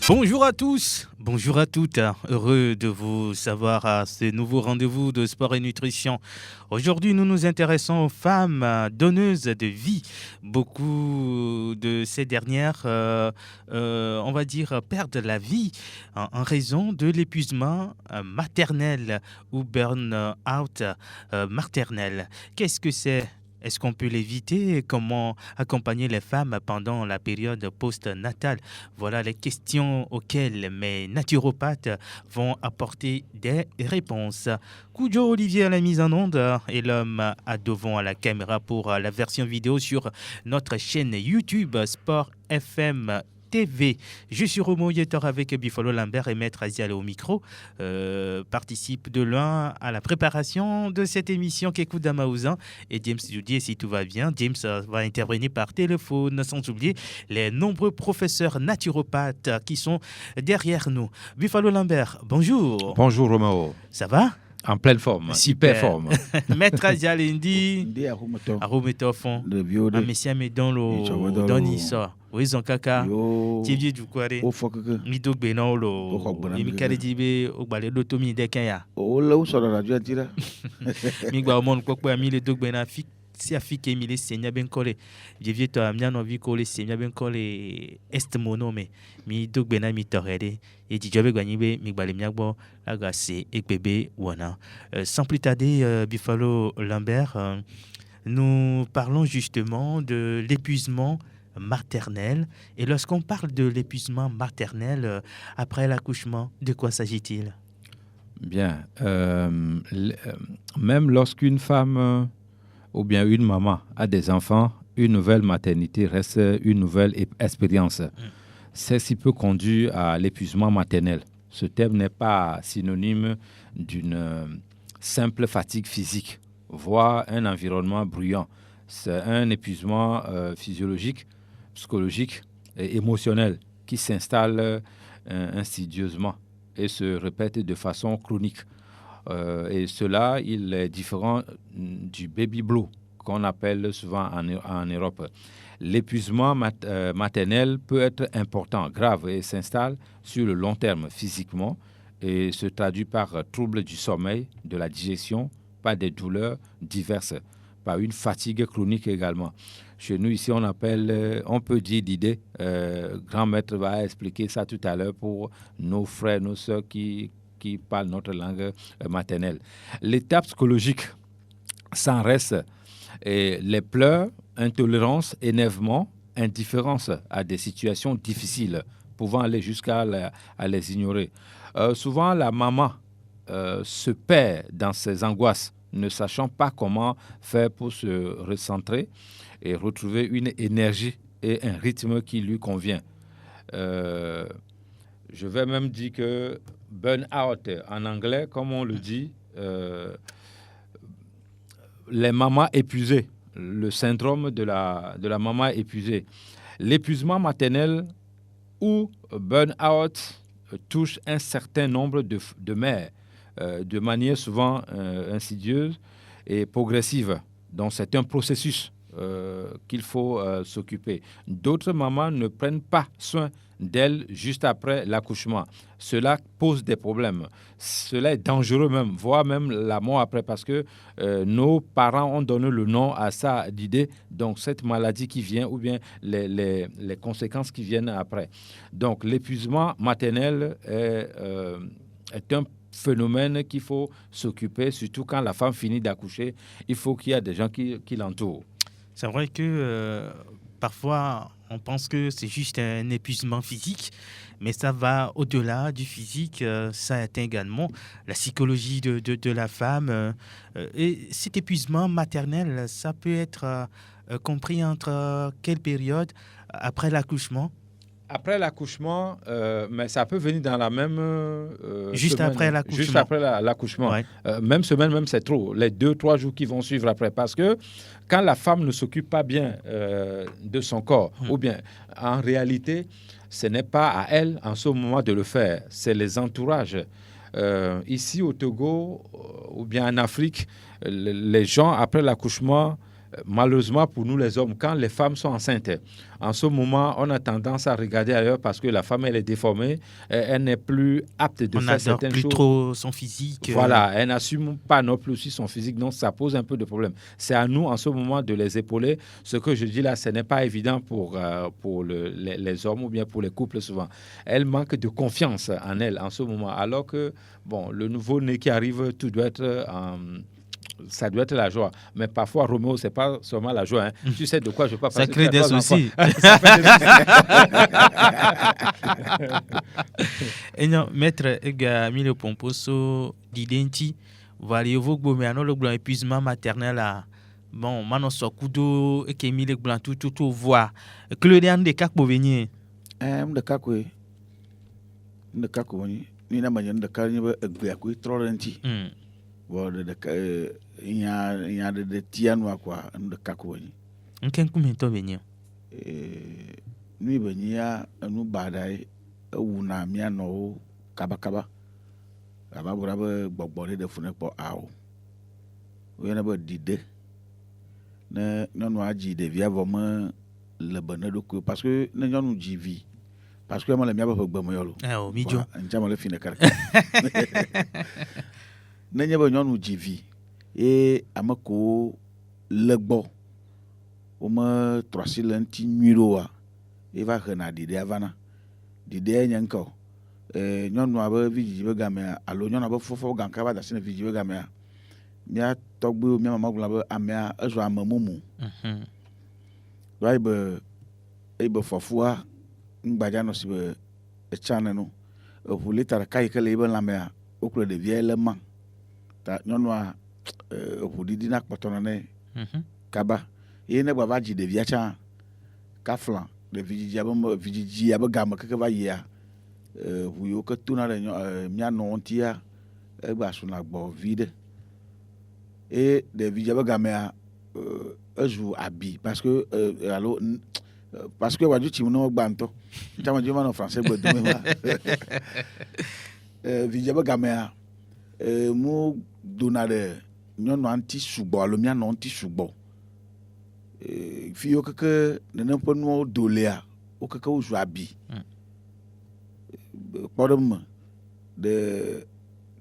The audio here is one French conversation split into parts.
Bonjour à tous, bonjour à toutes, heureux de vous savoir à ce nouveau rendez-vous de sport et nutrition. Aujourd'hui, nous nous intéressons aux femmes donneuses de vie. Beaucoup de ces dernières, on va dire, perdent la vie en raison de l'épuisement maternel ou burn-out maternel. Qu'est-ce que c'est? Est-ce qu'on peut l'éviter? Comment accompagner les femmes pendant la période post-natale? Voilà les questions auxquelles mes naturopathes vont apporter des réponses. Koujo Olivier à la mise en onde et l'homme à devant à la caméra pour la version vidéo sur notre chaîne YouTube Sport FM TV. Je suis Romo Yetor avec Buffalo Lambert et Maître Azial au micro. Participe de loin à la préparation de cette émission Kekou Damaouzan et James Judy. Et si tout va bien, James va intervenir par téléphone, sans oublier les nombreux professeurs naturopathes qui sont derrière nous. Buffalo Lambert, bonjour. Bonjour Romo. Ça va? En pleine forme, hyper forme. Maître Azial Indi, Arometo Fond, Amessia Medon, Donissa. Oui, son caca. Tibi du Kware. Mido Benolo. Imikare Jibe, Ogbale Dotomi Dekaya. Oh, là où ça la radio tira. Migba Omon Kokwe Amile Dogbena Fik. Si Afrique Emile Senya Benkole. Je viens to Amiano Vicole Senya Benkole Est Monome. Mi Dogbena mi Torede. Et Djobe Gwanibe, Migbale Miagbo, Agase, Ekbebe, Wana. Sans plus tarder, Buffalo Lambert, nous parlons justement de l'épuisement maternel. Et lorsqu'on parle de l'épuisement maternel après l'accouchement, de quoi s'agit-il? Bien. Même lorsqu'une femme ou bien une maman a des enfants, une nouvelle maternité reste une nouvelle expérience. Celle-ci peut conduire à l'épuisement maternel. Ce terme n'est pas synonyme d'une simple fatigue physique, voire un environnement bruyant. C'est un épuisement physiologique, psychologique et émotionnel qui s'installe insidieusement et se répète de façon chronique. Et cela, il est différent du baby blue qu'on appelle souvent en Europe. L'épuisement maternel peut être important, grave et s'installe sur le long terme physiquement et se traduit par troubles du sommeil, de la digestion, par des douleurs diverses, par une fatigue chronique également. Chez nous, ici, on peut dire d'idée. Grand maître va expliquer ça tout à l'heure pour nos frères, nos sœurs qui parlent notre langue maternelle. L'état psychologique s'en reste et les pleurs, intolérance, énervement, indifférence à des situations difficiles, pouvant aller jusqu'à les ignorer. Souvent, la maman se perd dans ses angoisses, ne sachant pas comment faire pour se recentrer et retrouver une énergie et un rythme qui lui convient. Je vais même dire que burn-out en anglais, comme on le dit, les mamans épuisées, le syndrome de la maman épuisée. L'épuisement maternel ou burn-out touche un certain nombre de mères de manière souvent insidieuse et progressive. Donc c'est un processus qu'il faut s'occuper. D'autres mamans ne prennent pas soin d'elles juste après l'accouchement. Cela pose des problèmes. Cela est dangereux même, voire même la mort après, parce que nos parents ont donné le nom à ça d'idée. Donc cette maladie qui vient ou bien les conséquences qui viennent après. Donc l'épuisement maternel est un phénomène qu'il faut s'occuper, surtout quand la femme finit d'accoucher. Il faut qu'il y ait des gens qui l'entourent. C'est vrai que parfois, on pense que c'est juste un épuisement physique, mais ça va au-delà du physique. Ça atteint également la psychologie de la femme. Et cet épuisement maternel, ça peut être compris entre quelle période après l'accouchement? Après l'accouchement, mais ça peut venir dans la même juste semaine, après l'accouchement. Juste après l'accouchement. Ouais. Même semaine, même c'est trop. Les 2-3 jours qui vont suivre après. Parce que quand la femme ne s'occupe pas bien de son corps, ou bien en réalité, ce n'est pas à elle en ce moment de le faire. C'est les entourages. Ici au Togo ou bien en Afrique, les gens après l'accouchement Malheureusement pour nous les hommes, quand les femmes sont enceintes, en ce moment, on a tendance à regarder ailleurs parce que la femme, elle est déformée, elle n'est plus apte de faire certaines choses. On n'adore plus trop son physique. Voilà, elle n'assume pas non plus aussi son physique, donc ça pose un peu de problème. C'est à nous, en ce moment, de les épauler. Ce que je dis là, ce n'est pas évident pour les hommes ou bien pour les couples souvent. Elle manque de confiance en elle en ce moment, alors que, bon, le nouveau-né qui arrive, tout doit être... ça doit être la joie. Mais parfois, Roméo, ce n'est pas seulement la joie. Hein. Tu sais de quoi je parle. Ça crée des soucis. Et non, maître Mile Pomposo d'identi, variez-vous que mais le blanc épuisement maternel là. Bon, maintenant so kudo et que Mile blanc tout voix. Que le dernier cas pour venir. De cas quoi. De cas quoi ni na manyan de cas ni ba egbe ko trolenti. Bon de il y a de tianwa quoi de cas quoi ni. On ken combien temps venir? Ni benya nu badai wuna mia no kaba aba bura ba gbogbore de fune po awo o yana ba dide na no aji de via vraiment le bonheur de quoi parce que na nyonu jivi parce que moi le mia ba gbomo yolo o mijo njama le fine kar na nyaba nyonu jivi et amako legbo o ma 300 lanti nuiro e va hena dide avana dide nyanko nyɔnu abe vidzi be gamea alo nyɔnu abe fofo ganka va dasi ne vidzi be gamea mia tɔgbewo mia mama gblɔ be amea ezu ame mumu do ebe fɔfua ŋgbadza nɔ si be etsa nenu eʋu lita ɖeka yi ke le yibe lãmea wokplɔ ɖevia le ma ta nyɔnua eʋu didi na kpɔtɔ nɛ kaba ye ne gba va dzi ɖevia tsã kafla vidzidzi abe game keke va yia ʋu yiwo ke tona ɖe mia nɔ ŋutia egba suna gbɔ vi ɖe eye ɖevidze be gamea ezu abi parce que alo parce que wadu tsim no gba ŋutɔ tsama dzo ma nɔ français gbe dome ma vidze be gamea mu dona ɖe nyɔnua ŋuti sugbɔ alo mia nɔ ŋuti sugbɔ fi yiwo keke nenem ƒe nuwo do lea wo keke wozu abi kpɔɖem me de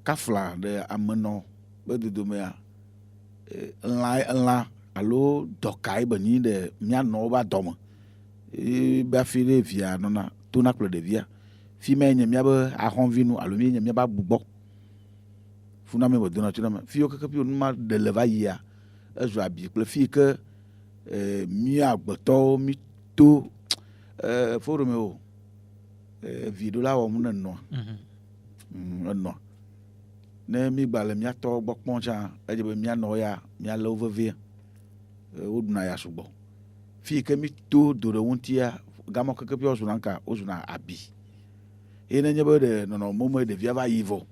kafla de amenɔ be dodomea lã alo dɔkae be nyi de mianɔ be adɔme be afi ɖe via nɔna tona kple ɖevia fi ma nye miabe ahɔnvinu alo mi nye miabe abugbɔ funa mi be dona tso me fi wo keke pi nu ma de le va yia ezu abi kple fi ke mi agbetɔwo mi to forome o vi ɖo la wɔ mu ne nɔa enɔa ne mi gba le miatɔ gbɔ kpɔm tsã edze be mianɔ ya mialé wo vevie woɖuna ya sugbɔ fi ke mi to do ɖe ŋutia gamɔ keke pi wozuna nka wozuna abi ye nenye be ɖe nɔnɔme me ɖevia va yi vɔ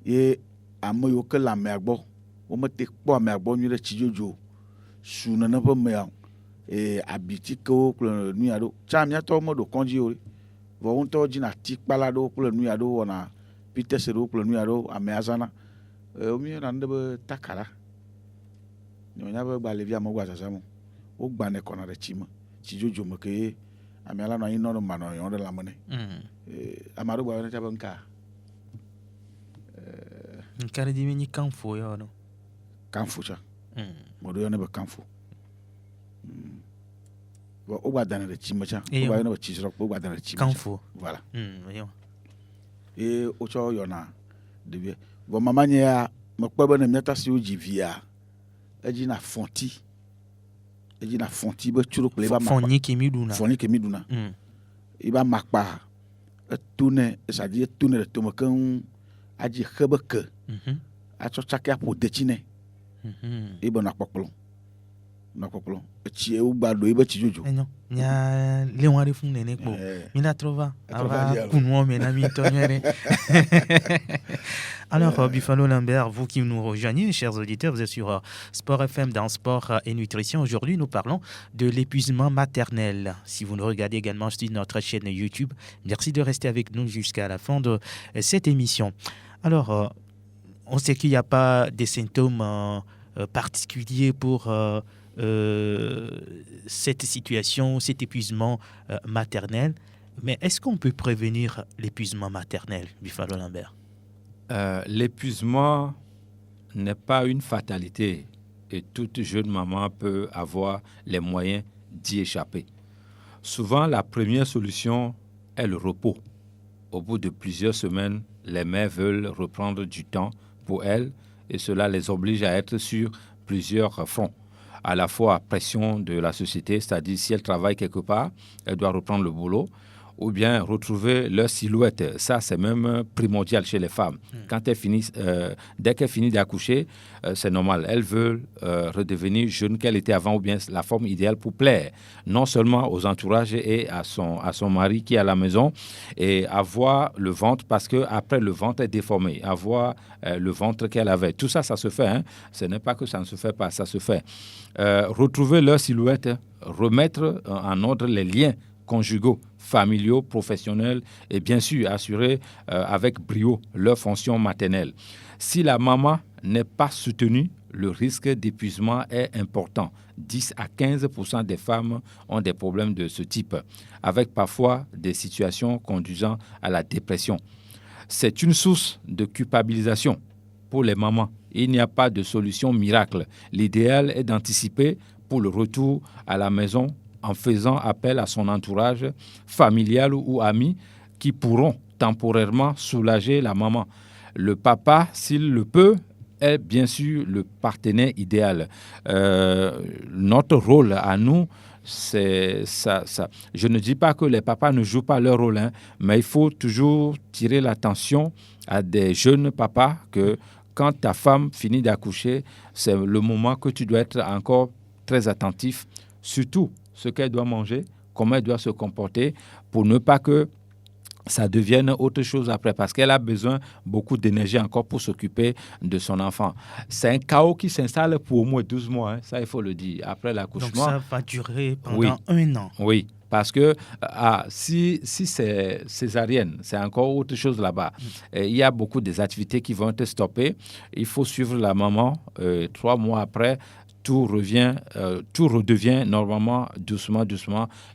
ye ame yiwo ke le amea gbɔ womete kpɔ amea gbɔ nyuie ɖe tsidzodzo su nene ƒe mea abitikewo kple nuya ɖo tsã miatɔwo meɖo kɔdzi o vɔ ŋutɔ dzina tikpala ɖewo kple nuya ɖewo wɔna pitese ɖewo kple nuya ɖewo amea zãna womieyɔna nu ɖe be takara nyonya be gbalevi amewo gba zazãm wogbanɛ kɔna ɖe tsi me tsidzodzo me ke amea la nɔ anyi nɔ ɖe manɔyɔ ɖe lãme nɛ ame aɖewo gba yɔnɛ tsa be nka nka ɖe dzi nyi kanfo yɔ no kanfo tsã me ɖo yɔnɛ be kanfo wo gba danɛ ɖe tsi me tsã wo gba yɔnɛ be tsisrɔ̃kpe wo gba danɛ ɖe tsi me kanfo voilà ye wotsɔ yɔna ɖevia vɔ mama nye ya mekpɔ be ne miata siwo dzi via edzina fɔti be tsro kple eba fɔnyi ke mi ɖuna eba makpa etone c'est-à-dire etone ɖe tome keŋ adzi xe be ke atsɔ tsake aƒo detsi nɛ ebe na kpɔkplɔ etsi wogba ɖo ebe tsidzodzo nya le wọn fún nene kpɔ mina trɔ va ava kunuɔ me na mi tɔ nyuie ɖe. Alors, Buffalo Lambert, vous qui nous rejoignez, chers auditeurs, vous êtes sur Sport FM dans Sport et Nutrition. Aujourd'hui, nous parlons de l'épuisement maternel. Si vous nous regardez également sur notre chaîne YouTube, merci de rester avec nous jusqu'à la fin de cette émission. Alors, on sait qu'il n'y a pas des symptômes particulier pour cette situation, cet épuisement maternel. Mais est-ce qu'on peut prévenir l'épuisement maternel, Buffalo Lambert? L'épuisement n'est pas une fatalité et toute jeune maman peut avoir les moyens d'y échapper. Souvent, la première solution est le repos. Au bout de plusieurs semaines, les mères veulent reprendre du temps pour elles et cela les oblige à être sur plusieurs fronts. À la fois pression de la société, c'est-à-dire si elles travaillent quelque part, elles doivent reprendre le boulot, ou bien retrouver leur silhouette. Ça, c'est même primordial chez les femmes. Quand elles finissent, dès qu'elles finissent d'accoucher, c'est normal. Elles veulent redevenir jeunes qu'elles étaient avant, ou bien la forme idéale pour plaire, non seulement aux entourages et à son mari qui est à la maison, et avoir le ventre, parce qu'après, le ventre est déformé, avoir le ventre qu'elle avait. Tout ça, ça se fait. Hein. Ce n'est pas que ça ne se fait pas, ça se fait. Retrouver leur silhouette, remettre en ordre les liens conjugaux, familiaux, professionnels et bien sûr assurer avec brio leur fonction maternelle. Si la maman n'est pas soutenue, le risque d'épuisement est important. 10 à 15% des femmes ont des problèmes de ce type, avec parfois des situations conduisant à la dépression. C'est une source de culpabilisation pour les mamans. Il n'y a pas de solution miracle. L'idéal est d'anticiper pour le retour à la maison en faisant appel à son entourage familial ou ami qui pourront temporairement soulager la maman. Le papa, s'il le peut, est bien sûr le partenaire idéal. Notre rôle à nous, c'est ça. Je ne dis pas que les papas ne jouent pas leur rôle, hein, mais il faut toujours tirer l'attention à des jeunes papas que quand ta femme finit d'accoucher, c'est le moment que tu dois être encore très attentif, surtout ce qu'elle doit manger, comment elle doit se comporter, pour ne pas que ça devienne autre chose après, parce qu'elle a besoin beaucoup d'énergie encore pour s'occuper de son enfant. C'est un chaos qui s'installe pour au moins 12 mois, hein, ça il faut le dire, après l'accouchement. Donc ça va durer pendant 1 an. Oui, parce que si c'est césarienne, c'est encore autre chose là-bas. Il y a beaucoup des activités qui vont être stoppées. Il faut suivre la maman 3 mois après. Tout redevient normalement doucement.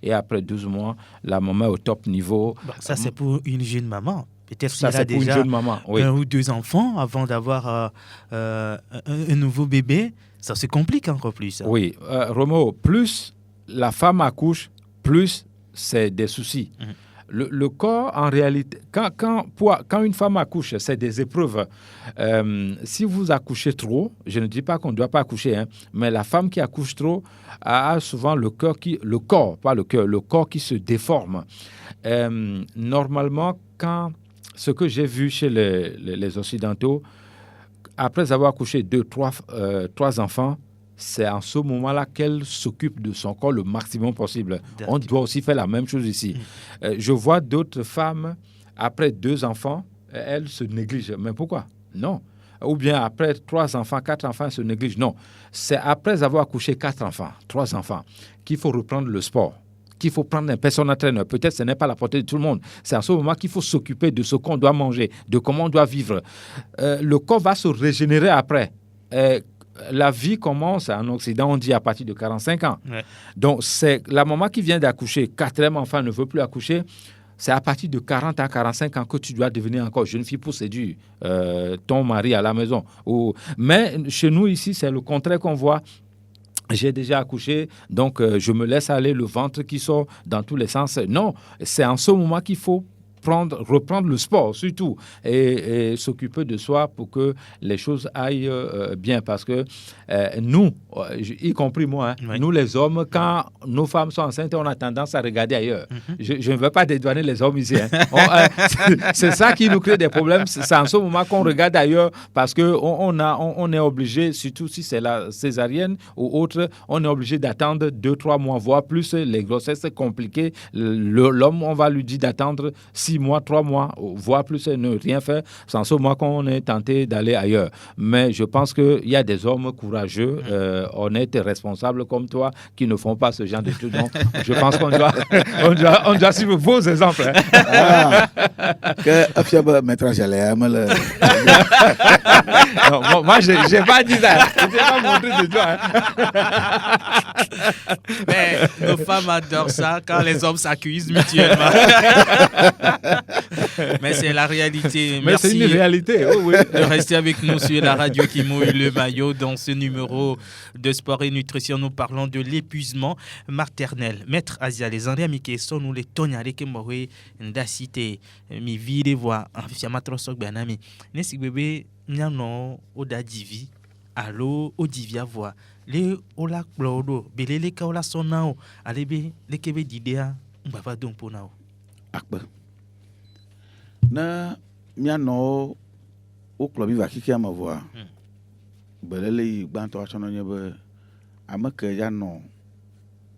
Et après 12 mois, la maman est au top niveau. Bon, ça, c'est pour une jeune maman. Peut-être ça, qu'il a déjà une jeune maman, oui. 1 ou 2 enfants avant d'avoir un nouveau bébé. Ça se complique encore plus. Hein. Oui, Romo, plus la femme accouche, plus c'est des soucis. Le corps, en réalité, quand une femme accouche, c'est des épreuves. Si vous accouchez trop, je ne dis pas qu'on ne doit pas accoucher, hein, mais la femme qui accouche trop a souvent le corps qui se déforme. Normalement, ce que j'ai vu chez les Occidentaux, après avoir accouché 3 enfants, c'est en ce moment-là qu'elle s'occupe de son corps le maximum possible. On doit aussi faire la même chose ici. Je vois d'autres femmes, après 2 enfants, elles se négligent. Mais pourquoi? Non. Ou bien après 3 enfants, 4 enfants, elles se négligent. Non. C'est après avoir accouché 4 enfants, 3 enfants, qu'il faut reprendre le sport, qu'il faut prendre un personal trainer. Peut-être que ce n'est pas la portée de tout le monde. C'est en ce moment qu'il faut s'occuper de ce qu'on doit manger, de comment on doit vivre. Le corps va se régénérer après. La vie commence en Occident, on dit à partir de 45 ans. Ouais. Donc, c'est la maman qui vient d'accoucher, 4e enfant ne veut plus accoucher, c'est à partir de 40 à 45 ans que tu dois devenir encore jeune fille pour séduire ton mari à la maison. Mais chez nous, ici, c'est le contraire qu'on voit. J'ai déjà accouché, donc je me laisse aller, le ventre qui sort dans tous les sens. Non, c'est en ce moment qu'il faut reprendre le sport surtout et s'occuper de soi pour que les choses aillent bien, parce que nous, y compris moi, hein, oui. Nous les hommes, quand nos femmes sont enceintes, on a tendance à regarder ailleurs. Je ne veux pas dédouaner les hommes ici. Hein. C'est ça qui nous crée des problèmes. C'est en ce moment qu'on regarde ailleurs, parce qu'on est obligé, surtout si c'est la césarienne ou autre, on est obligé d'attendre 2-3 mois, voire plus. Les grossesses compliquées, l'homme, on va lui dire d'attendre 6 6 mois, 3 mois, voire plus, et ne rien faire. C'est en ce moment qu'on est tenté d'aller ailleurs. Mais je pense qu'il y a des hommes courageux, honnêtes et responsables comme toi qui ne font pas ce genre de trucs. Donc, je pense qu'on doit suivre vos exemples. Hein. Que maître Jalais, moi, je n'ai pas dit ça. Je n'ai pas montré de toi. Mais nos femmes adorent ça quand les hommes s'accusent mutuellement. Mais c'est la réalité. Mais merci c'est une réalité. Oh, oui. de rester avec nous sur la radio qui mouille le maillot. Dans ce numéro de Sport et Nutrition, nous parlons de l'épuisement maternel. Maître Asia, les André Amike sont nous les tonyare qui m'auraient d'acité. Mi vire voix en fiamatro benami. Nesi bébé, nyano oda divi. Allo odivia voix. Les ola clodo, belele kaola sonao. Alebe, les kebe didea, mbava domponao. Akba. Na miano o club va kiki ama voix. Belele banto achono nyebe amake ya no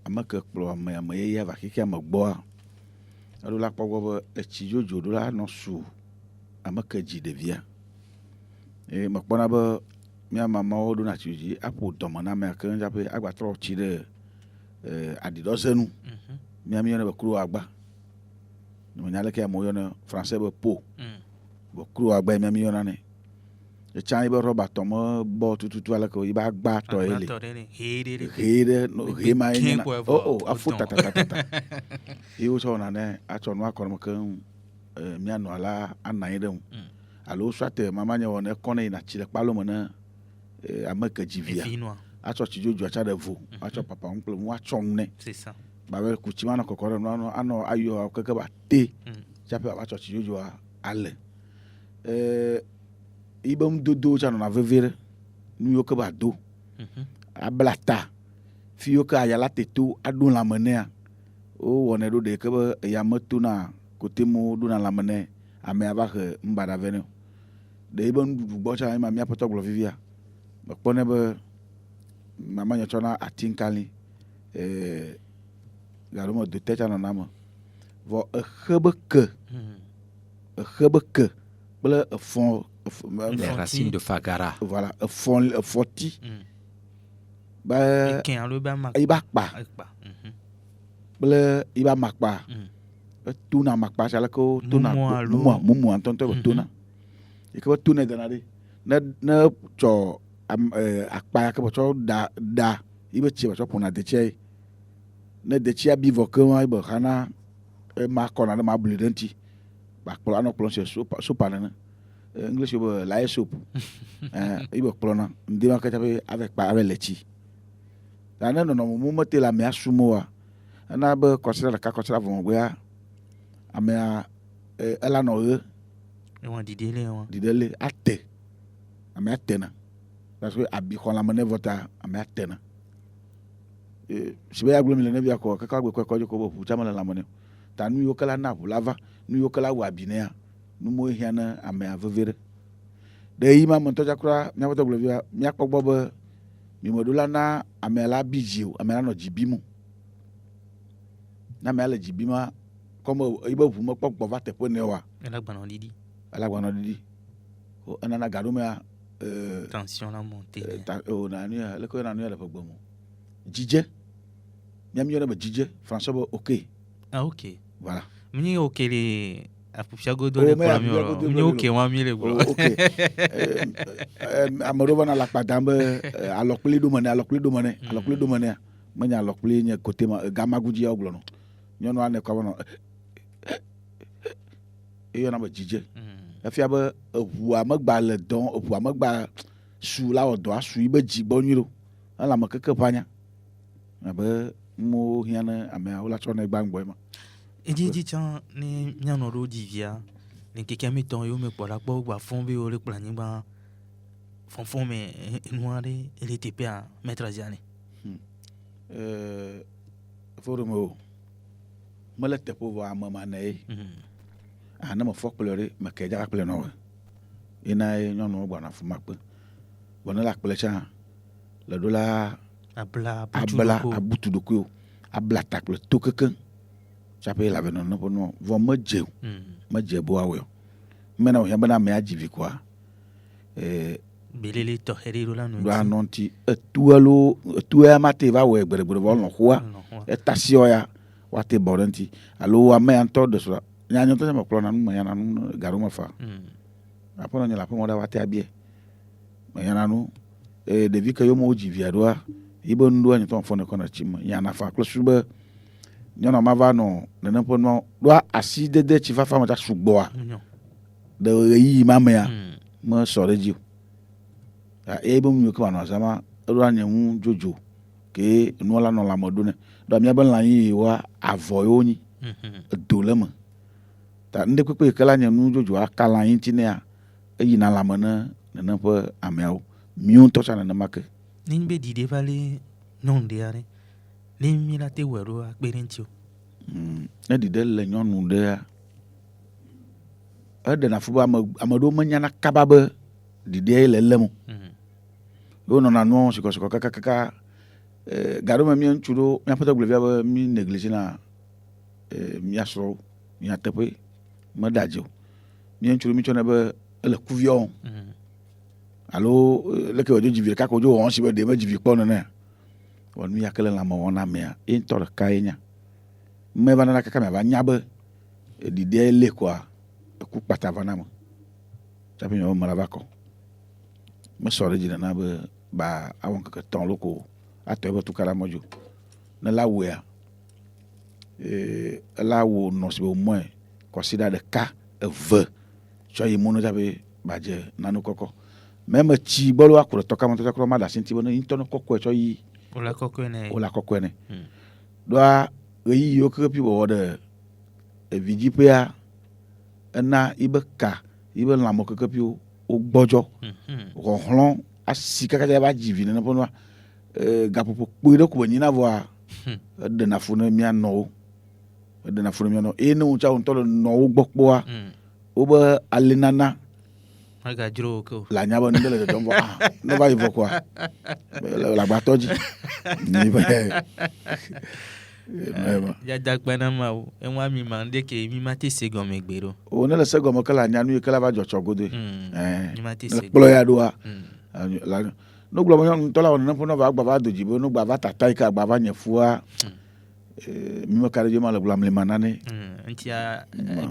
amake kplo ame ya va kiki ama gbo. Ado la kpogbo echi jojo do la no su amake ji devia. E makpona ba mia mama o do na chuji apo domo na me kan jape agba tro chi de adidosenu. Mia mi na ba kru agba. No nyale ke mo yo na français ba po. Bo kru agba mia mi yo na ne. E chan ibe roba tomo bo tutu ala ko iba agba to ele. Hede no hema ni na. Oh afuta ta. Iwo so na ne acho no akoro mo kan mia no ala anan de. Alo swate mama nya wona kone na chile palo mo na amaka jivia. Acho chijojo acha de vo. Acho papa oncle mo acho ne. C'est ça. Ba we kuchima na kokoro no ano ayo akeke ba te. Chape acho chijojo ale. Ibam dodo cha na vevere. Nu yo ke ba do. Ablata. Fi yo ke ayala tetu adun la menea. O wona do de ke ba ya metu na kote mo do na la menea. Ame aba ke mbada vene. De ibam du bocha ma mi apoto glo vivia. Ba pone ba mama nya chona atinkali garomo de tete na nama. Vo gebeke. Gebeke. Bele fond les racines de Fagara. Voilà, fond forti. Ba iba pa. Bele iba makpa. Tuna makpa sala ko tuna mumu antonto tuna. Iko tuna danade. Na cho akpa ka cho da ibe chi ba cho pona de che. Na de chi abi vokan ibe kana ma kona ma bludenti. Ba kpolo no kpolo se sopa na. English ibe la soup. Ibe kpolo na ndi ma ka tabe avec pa avec lechi. Na no mo mete la me asumoa. Na be consider ka consider von gbe amea ela no e won didele won didele ate amea tena parce que abi ko la mane vota amea tena sibe aglo mi le nebia ko ka gbe ko ko bo pu chama la mane ta nu yo kala na lava nu yo kala wa binea nu mo hiana amea vevere de yima mo to jakura mi apoto glo bia mi akpogbo be mi modula na amea la biji amea no jibimu na amea la jibima comme iba vous me pok va te pone wa ala gbanon didi o anana garumia tension la montée o na ni le ko na ni la pogbo mo jije nyam yo na ba jije François ba OK OK voilà mni OK les apupia godo le problème mni OK wa mi le go OK amoro bana la padambe alokuli do mane manya alokuli nye côté ma gamaguji oglo no nyono ane ko no et on a dit la fiable ou amagba le don ou amagba sous la odo asu ibe jiboniro ala makeke panya abe mo hiana ame ola chona gbangbo ma eji chan ni nyano ro divia ni keke mi ton yo me pola gbo gba fon bi o le plan ni gba fon me noire elle était pas maître Ziane formo mala te po va mama nei ana mo fok pleurer ma ke ja pleurer no ina nyon no gba na fuma pe bona la pleurer cha la dola abla abutu do ko abla tak le to keken tsaƒe la bena ne ƒe nua vɔ medze bo awɔ mena o bena ame adzi quoi belele tɔxɛ ɖe ɖo la do anɔ ŋuti etu ya mate va wɔe gbeɖegbeɖe vɔ lɔ xoa etasiɔ ya woate bɔ ɖe ŋuti alo ame ya ŋutɔ de srɔ̃ nyanya ŋutɔ me kplɔ na nu me yana nu gaɖo me fa aƒenɔ nye le aƒemɔ ɖa woate abie me yana nu ɖevi ke yewo me dzi via ɖoa yi be nuɖoa nye tɔ fɔ ne kɔ ne tsi me yana fa kple su be nyɔnua ma va nɔ nene ƒe nua ɖoa asi dede tsi fafa me ta sugbɔa de ɣeyiɣi ma mea me sɔ ɖe dzi o eye be nu ke ma nɔ zama eɖoa nye ŋu dzodzo ke nua la nɔ lãme ɖo ne ɖoa míabe lãnyi wa avɔ yewo nyi edo le me ta ŋɖe kpekpe ke la nye nu dzodzo aka lãnyi ŋuti nea eyina lãme ne nene ƒe ameawo míawo ŋutɔ sa nenema ke ni be ɖiɖi va le nyɔnu ɖe aɖe ne mi la te wɔe ɖo akpe ɖe ŋuti o ne ɖiɖi le nyɔnu ɖea eɖena fu be ame ɖewo menyana kaba be ɖiɖia le lem o wo nɔna nua sikɔsikɔ kakakaka gaɖo me mía ŋutsu ɖo míaƒe tɔgblevia be mi neglige na mía srɔ̃wo mía teƒe meɖe adze o mía ŋutsu ɖo mi tsɔnɛ be ele kuviɔ alo leke wodzo dzivi ɖeka ko wodzo wɔn si be ɖe me dzivi kpɔ nenea wɔ nu ya ke le lãme wɔna mea ye ŋutɔ ɖeka ye nya me va nana kaka miava nya be ɖiɖia le koa eku kpata va na me tsaƒe miawo me la va kɔ mesɔ ɖe dzi nena be ba awɔ ŋkeke tɔ̃ loko atɔ ebe tukaɖa mɔdzo ne la wɔea ela wɔ nɔ si be wòmɔe kɔsiɖa ɖeka eve tsɔ yi mo ne tsaƒe badze nane kɔkɔ mɛ me tsi gbɔ lo akɔ ɖe tɔ kame tɔtɔ ma ɖe asi ŋuti be ne ŋutɔ ne kɔkɔe tsɔ yi wòle kɔkɔe nɛ ɖoa ɣeyiɣi yiwo kekepi wɔwɔ ɖe evidziƒea ena yibe ka yibe lãme kekepiwo wogbɔdzɔ xɔxlɔ̃ asi kaka va dzi vi nene ƒe nua gaƒoƒo kpui ɖe ko be nyina vɔa eɖena fu ne mía nɔwo eye ne ŋutsa ŋutɔ le nɔwo gbɔ kpɔa wobe alenana le anya be nuɖe le dzɔdzɔm vɔ ne va yi vɔ koa le agbatɔ dzi yadakpe na ma o enwa mi ma nde ke mi ma te se gɔme gbe ɖo o ne le se gɔme ke le anya nu yi ke la va dzɔtsɔ godoe kplɔ ya ɖoa no gblɔ be nyɔnu ŋutɔ la wɔ nene ƒe nɔ va agba va do dzi be no gba va tata yi ke agba va nye fua mi me ka ɖe dzi ma le gblɔ amlima nane ŋutia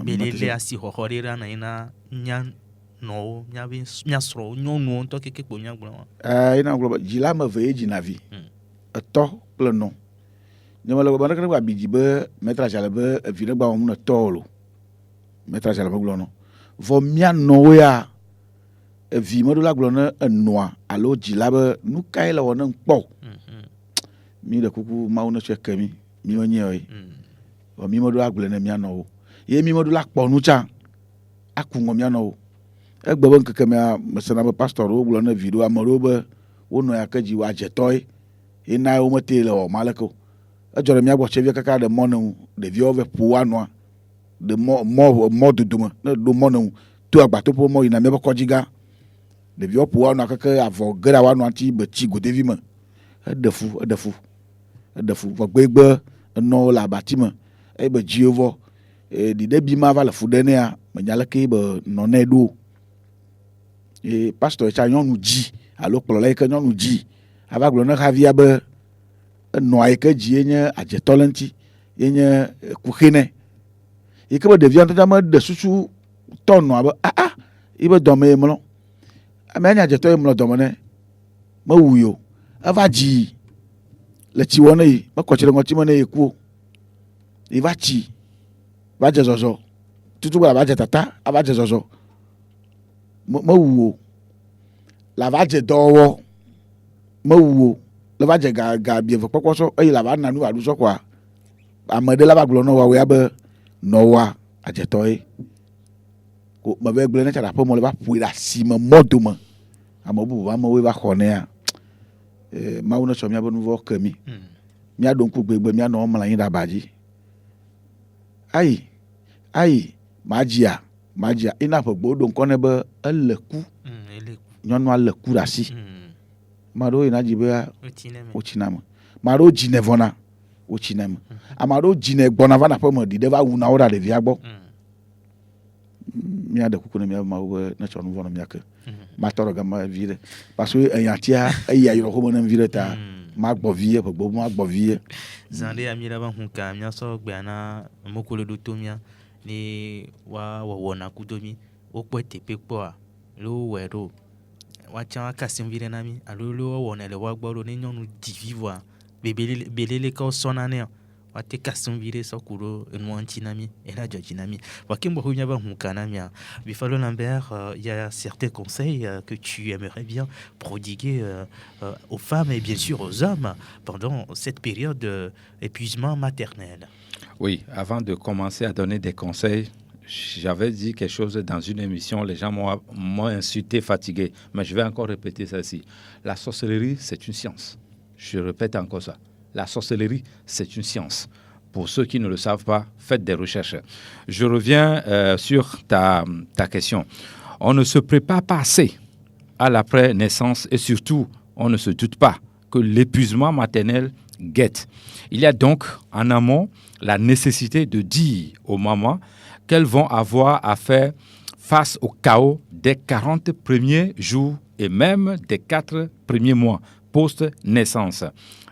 belele asi xɔxɔ ɖe ɖa na yina nya nɔwo mía srɔ̃wo nyɔnuwo ŋutɔ keke kpo mía gblɔ wa yina gblɔ be dzi la ame eve ye dzina vi etɔ kple nɔ nye me le gbe ne gba bi dzi be metra zale be evi ɖe gba wɔm ne tɔ lo metra zale be gblɔ no vɔ mía nɔwo ya evi meɖo la gblɔ ne enɔa alo dzila be nu kae le wɔ ne ŋkpɔ mi ɖe kuku mawu ne tsɔe ke mi menye o vɔ mi meɖo agblɔ ne mía nɔwo ye mi meɖo la kpɔ nu tsã aku ŋɔ mía nɔwo egbe be ŋkeke mea mesena be pastor wo gblɔ ne vi ɖo ame ɖewo be wonɔ ya ke dzi wo adzetɔe yena wo mete le wɔ maleke o edzɔ ɖe mía gbɔ tsevia kaka ɖe mɔ ne ŋu ɖeviawo ve ƒo woanɔa ɖe mɔ dodome ne ɖo mɔ ne ŋu to agbatoƒo mɔ yina míaƒe kɔdzi gã ɖeviawo ƒo woanɔa keke avɔ ge ɖe woanɔa ŋuti be tsi godevi me eɖe fu vɔ gbegbe enɔwo le abati me eye be dziwo vɔ ɖiɖe bi ma va le fu ɖe nea menya leke be nɔnɛ ɖo ye pastor tsa nyɔnu dzi alo kplɔla yi ke nyɔnu dzi ava gblɔ ne xavia be enɔa yi ke dzi ye nye adzetɔ le ŋuti ye nye kuxe nɛ yi ke be ɖevia ŋutɔ me ɖe susu tɔ nɔa be yi be dɔme ye mlɔ ame nye adzetɔ ye mlɔ dɔme nɛ mewu yi o eva dzi le tsi wɔ ne yi mekɔ tsi ɖe ŋɔti me ne yi ku o yi va tsi va dze zɔzɔ tutu be ava dze tata ava dze zɔzɔ mewu o la va dze dɔwɔwɔ mewu o le va dze ga bieve kpɔkpɔsɔ eye la va na nu aɖu sɔ koa ame ɖe la va gblɔ ne woawoe be nɔwoa adzetɔ ye ko me be gblɔ ne tsa ɖe aƒe me le va ƒoe ɖe asi me mɔ dome ame bubu amewoe va xɔ nea mawu ne tsɔ míabe nu vɔ ke mi mía ɖo ŋku gbegbe mía nɔ mlɔ anyi ɖe aba dzi ayi madzia ina ƒe gbewo ɖo ŋkɔ ne be ele ku nyɔnua le ku ɖe asi ame aɖewo yina dzi be wotsi na me ame aɖewo dzi nɛ vɔna wo tsinem ame aɖewo dzine gbɔna va na ƒe me ɖi ɖe va wuna wo ɖe ɖevia gbɔ míaɖe kuku ne míabe Mawu be ne tsɔ nu vɔ ne míake matɔ ɖe gama vi ɖe parce que enyatia eya yrɔ xɔme ne vi ɖe ta magbɔ vie ƒegbo magbɔ vie zã ɖe ami ɖe be hu ka míasɔ gbea na mokolo ɖo to mía ne wa wɔwɔ na kudo mi wokpɔe teƒe kpɔa lo wɔe ɖo woatsã akasim vi ɖe na mi alo lo wɔwɔnɛ le woagbɔ ɖo ne nyɔnu di vi vɔa belele kawo sɔna nɛ wate kasim vi ɖe sɔ ku ɖo enua ŋuti na mi ena dzɔdzi na mi wake mbɔ ho míabe hu ka na mia Buffalo Lambert, il y a certains conseils que tu aimerais bien prodiguer aux femmes et bien sûr aux hommes pendant cette période d'épuisement maternel. Oui, avant de commencer à donner des conseils, j'avais dit quelque chose dans une émission, les gens m'ont insulté, fatigué, mais je vais encore répéter ça ici. La sorcellerie, c'est une science. Je répète encore ça. La sorcellerie, c'est une science. Pour ceux qui ne le savent pas, faites des recherches. Je reviens sur ta question. On ne se prépare pas assez à l'après-naissance et surtout, on ne se doute pas que l'épuisement maternel guette. Il y a donc en amont la nécessité de dire aux mamans qu'elles vont avoir à faire face au chaos des 40 premiers jours et même des 4 premiers mois post-naissance.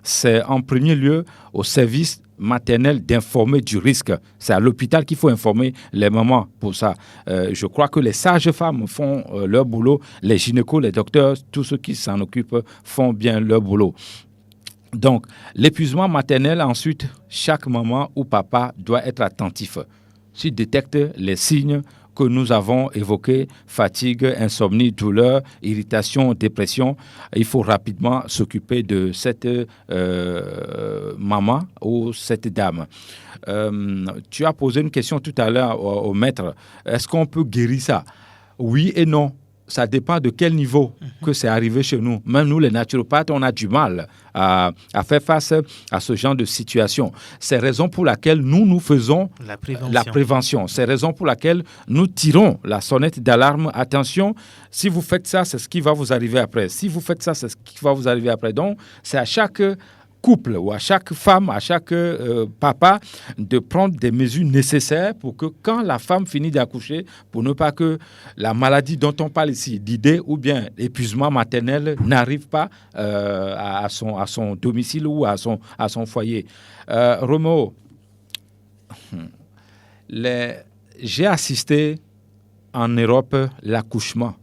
C'est en premier lieu au service maternel d'informer du risque. C'est à l'hôpital qu'il faut informer les mamans pour ça. Je crois que les sages-femmes font leur boulot, les gynécos, les docteurs, tous ceux qui s'en occupent font bien leur boulot. Donc, l'épuisement maternel, ensuite, chaque maman ou papa doit être attentif. S'il détecte les signes que nous avons évoqués, fatigue, insomnie, douleur, irritation, dépression, il faut rapidement s'occuper de cette maman ou cette dame. Tu as posé une question tout à l'heure au maître. Est-ce qu'on peut guérir ça? Oui et non. Ça dépend de quel niveau que c'est arrivé chez nous. Même nous, les naturopathes, on a du mal à faire face à ce genre de situation. C'est raison pour laquelle nous faisons la prévention. C'est raison pour laquelle nous tirons la sonnette d'alarme. Attention, si vous faites ça, c'est ce qui va vous arriver après. Si vous faites ça, c'est ce qui va vous arriver après. Donc, c'est à chaque couple ou à chaque femme, à chaque papa de prendre des mesures nécessaires pour que quand la femme finit d'accoucher, pour ne pas que la maladie dont on parle ici, d'idée ou bien l'épuisement maternel n'arrive pas à son domicile ou à son foyer. Roméo, j'ai assisté en Europe l'accouchement.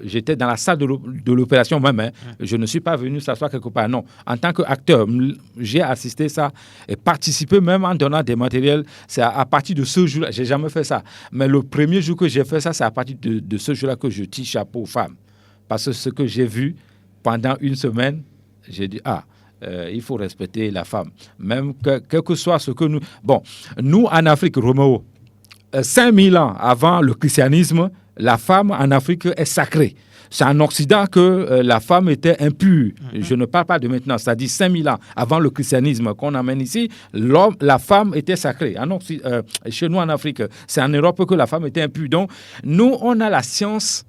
J'étais dans la salle de l'opération moi-même. Je ne suis pas venu s'asseoir quelque part. Non. En tant qu'acteur, j'ai assisté ça et participé même en donnant des matériels. C'est à partir de ce jour-là. Je n'ai jamais fait ça. Mais le premier jour que j'ai fait ça, c'est à partir de ce jour-là que je tire chapeau aux femmes. Parce que ce que j'ai vu pendant une semaine, j'ai dit, il faut respecter la femme. Même quel que soit ce que nous... Bon, nous en Afrique, Roméo, 5000 ans avant le christianisme, la femme en Afrique est sacrée. C'est en Occident que la femme était impure. Je ne parle pas de maintenant, c'est-à-dire 5000 ans avant le christianisme qu'on amène ici, la femme était sacrée. Chez nous en Afrique, c'est en Europe que la femme était impure. Donc, nous, on a la science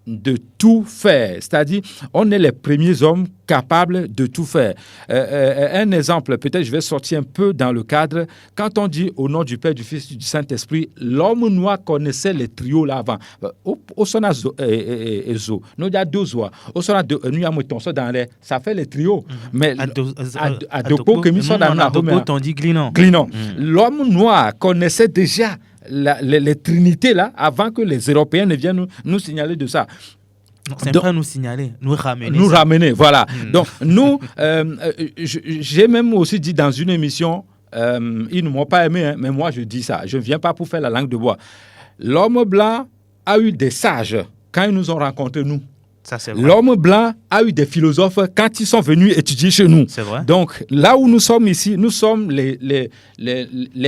de tout faire. C'est-à-dire, on est les premiers hommes capables de tout faire. Un exemple, peut-être je vais sortir un peu dans le cadre. Quand on dit au nom du Père, du Fils, du Saint-Esprit, l'homme noir connaissait les trios là avant. Ça fait les trios. Mais l'homme noir connaissait déjà les trinités là, avant que les Européens ne viennent nous signaler de ça. C'est pas nous signaler, nous ramener. Nous ramener, voilà. Donc, nous, j'ai même aussi dit dans une émission, ils ne m'ont pas aimé, hein, mais moi je dis ça. Je ne viens pas pour faire la langue de bois. L'homme blanc a eu des sages quand ils nous ont rencontrés, nous. Ça, c'est vrai. L'homme blanc a eu des philosophes quand ils sont venus étudier chez nous. C'est vrai. Donc, là où nous sommes ici, nous sommes les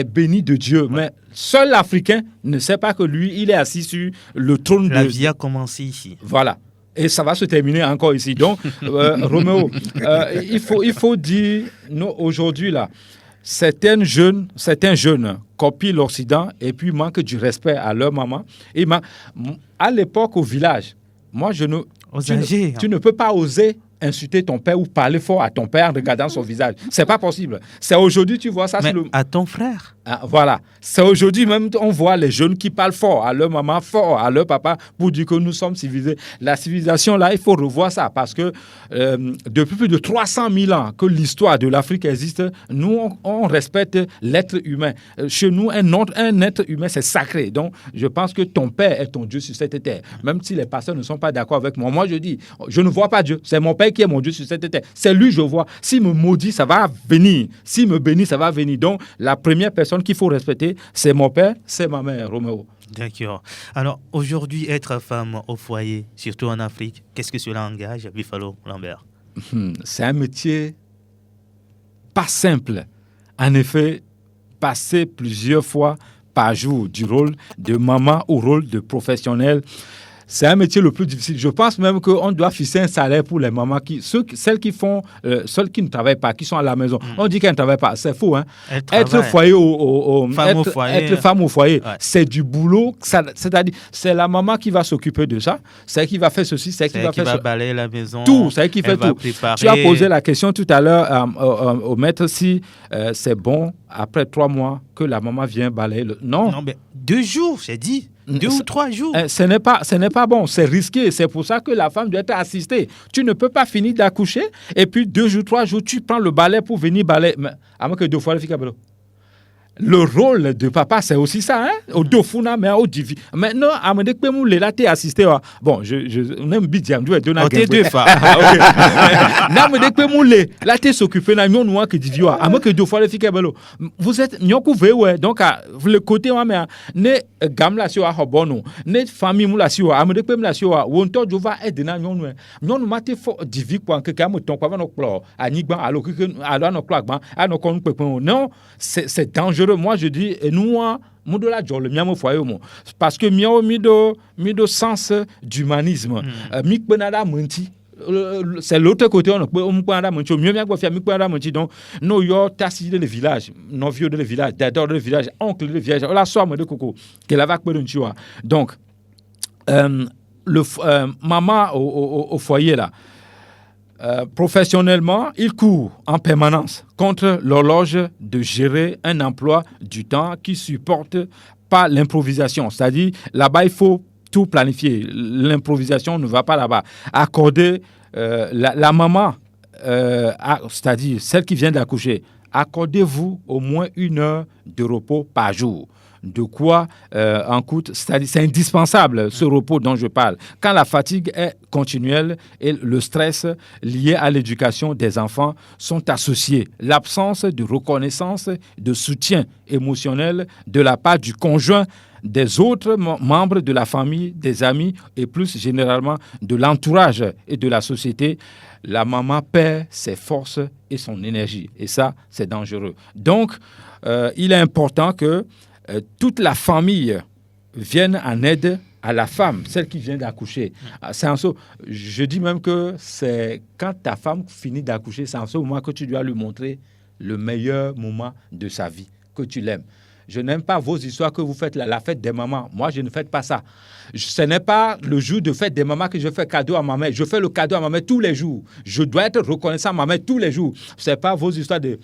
bénis de Dieu. Ouais. Mais seul l'Africain ne sait pas que lui, il est assis sur le trône de... La vie a commencé ici. Voilà. Et ça va se terminer encore ici. Donc, Roméo, il faut dire, nous, aujourd'hui, là, certains jeunes copient l'Occident et puis manquent du respect à leur maman. À l'époque, au village, moi, tu ne peux pas oser insulter ton père ou parler fort à ton père en regardant son visage. C'est pas possible. C'est aujourd'hui, tu vois ça. Mais à ton frère. Voilà. C'est aujourd'hui même, on voit les jeunes qui parlent fort à leur maman, fort à leur papa pour dire que nous sommes civilisés. La civilisation, là, il faut revoir ça parce que depuis plus de 300 000 ans que l'histoire de l'Afrique existe, nous, on respecte l'être humain. Chez nous, un être humain, c'est sacré. Donc, je pense que ton père est ton Dieu sur cette terre. Même si les pasteurs ne sont pas d'accord avec moi. Moi, je dis, je ne vois pas Dieu. C'est mon père qui est mon Dieu sur cette terre. C'est lui, je vois. S'il me maudit, ça va venir. S'il me bénit, ça va venir. Donc, la première personne qu'il faut respecter, c'est mon père, c'est ma mère, Roméo. D'accord. Alors, aujourd'hui, être femme au foyer, surtout en Afrique, qu'est-ce que cela engage, Buffalo Lambert? C'est un métier pas simple. En effet, passer plusieurs fois par jour du rôle de maman au rôle de professionnel, c'est un métier le plus difficile. Je pense même qu'on doit fixer un salaire pour les mamans, celles qui ne travaillent pas, qui sont à la maison. On dit qu'elles ne travaillent pas, c'est faux. Hein? Être femme au foyer, ouais. C'est du boulot. C'est-à-dire, c'est la maman qui va s'occuper de ça, c'est elle qui va faire ceci, c'est elle qui va faire balayer la maison. Tout, c'est elle qui fait tout. Préparer. Tu as posé la question tout à l'heure au maître si c'est bon, après 3 mois, que la maman vient balayer. Non, mais 2 jours, j'ai dit. 2 ou 3 jours. Ce n'est pas bon, c'est risqué. C'est pour ça que la femme doit être assistée. Tu ne peux pas finir d'accoucher et puis 2 jours, 3 jours, tu prends le balai pour venir balayer. À moins que 2 fois le fille. Le rôle de papa, c'est aussi ça, hein? Au dofuna, mais au divi. Maintenant, à me dire que moi, là, t'es assisté. Bon, je n'aime bien dire, tu es t'es 2 fois. Non, me dire que moi, là, t'es s'occuper, là, nous, nous, que divi, à moins que 2 fois le fille. Vous êtes, nous, couvé, ouais. Donc, le côté, mais, ne, gamme la sur à bono, ne, famille, mou la sur, à me dire que la sur, ou on t'en va aider, nous, nous, maté fort divi, quoi, que quand ton quoi, nos pleurs, à Nigban, à nos plaques, à nos comptes, non, c'est dangereux. Moi, je dis, nous, parce que nous avons mis de sens d'humanisme. C'est l'autre côté, on peut donc nous avons tassé le village, nos vieux de le village, d'adore le village, oncle de village, la somme de coco, que la vague peut nous tuer. Donc, maman au foyer là, professionnellement, il court en permanence contre l'horloge de gérer un emploi du temps qui supporte pas l'improvisation. C'est-à-dire, là-bas, il faut tout planifier. L'improvisation ne va pas là-bas. Accorder la maman, c'est-à-dire celle qui vient d'accoucher, accordez-vous au moins 1 heure de repos par jour. De quoi en coûte, c'est-à-dire c'est indispensable ce repos dont je parle. Quand la fatigue est continuelle et le stress lié à l'éducation des enfants sont associés, l'absence de reconnaissance, de soutien émotionnel de la part du conjoint, des autres membres de la famille, des amis et plus généralement de l'entourage et de la société, la maman perd ses forces et son énergie. Et ça, c'est dangereux. Donc, il est important que toute la famille vienne en aide à la femme, celle qui vient d'accoucher. Je dis même que c'est quand ta femme finit d'accoucher, c'est en ce moment que tu dois lui montrer le meilleur moment de sa vie, que tu l'aimes. Je n'aime pas vos histoires que vous faites la fête des mamans. Moi, je ne fais pas ça. Ce n'est pas le jour de fête des mamans que je fais cadeau à ma mère. Je fais le cadeau à ma mère tous les jours. Je dois être reconnaissant à ma mère tous les jours. Ce n'est pas vos histoires de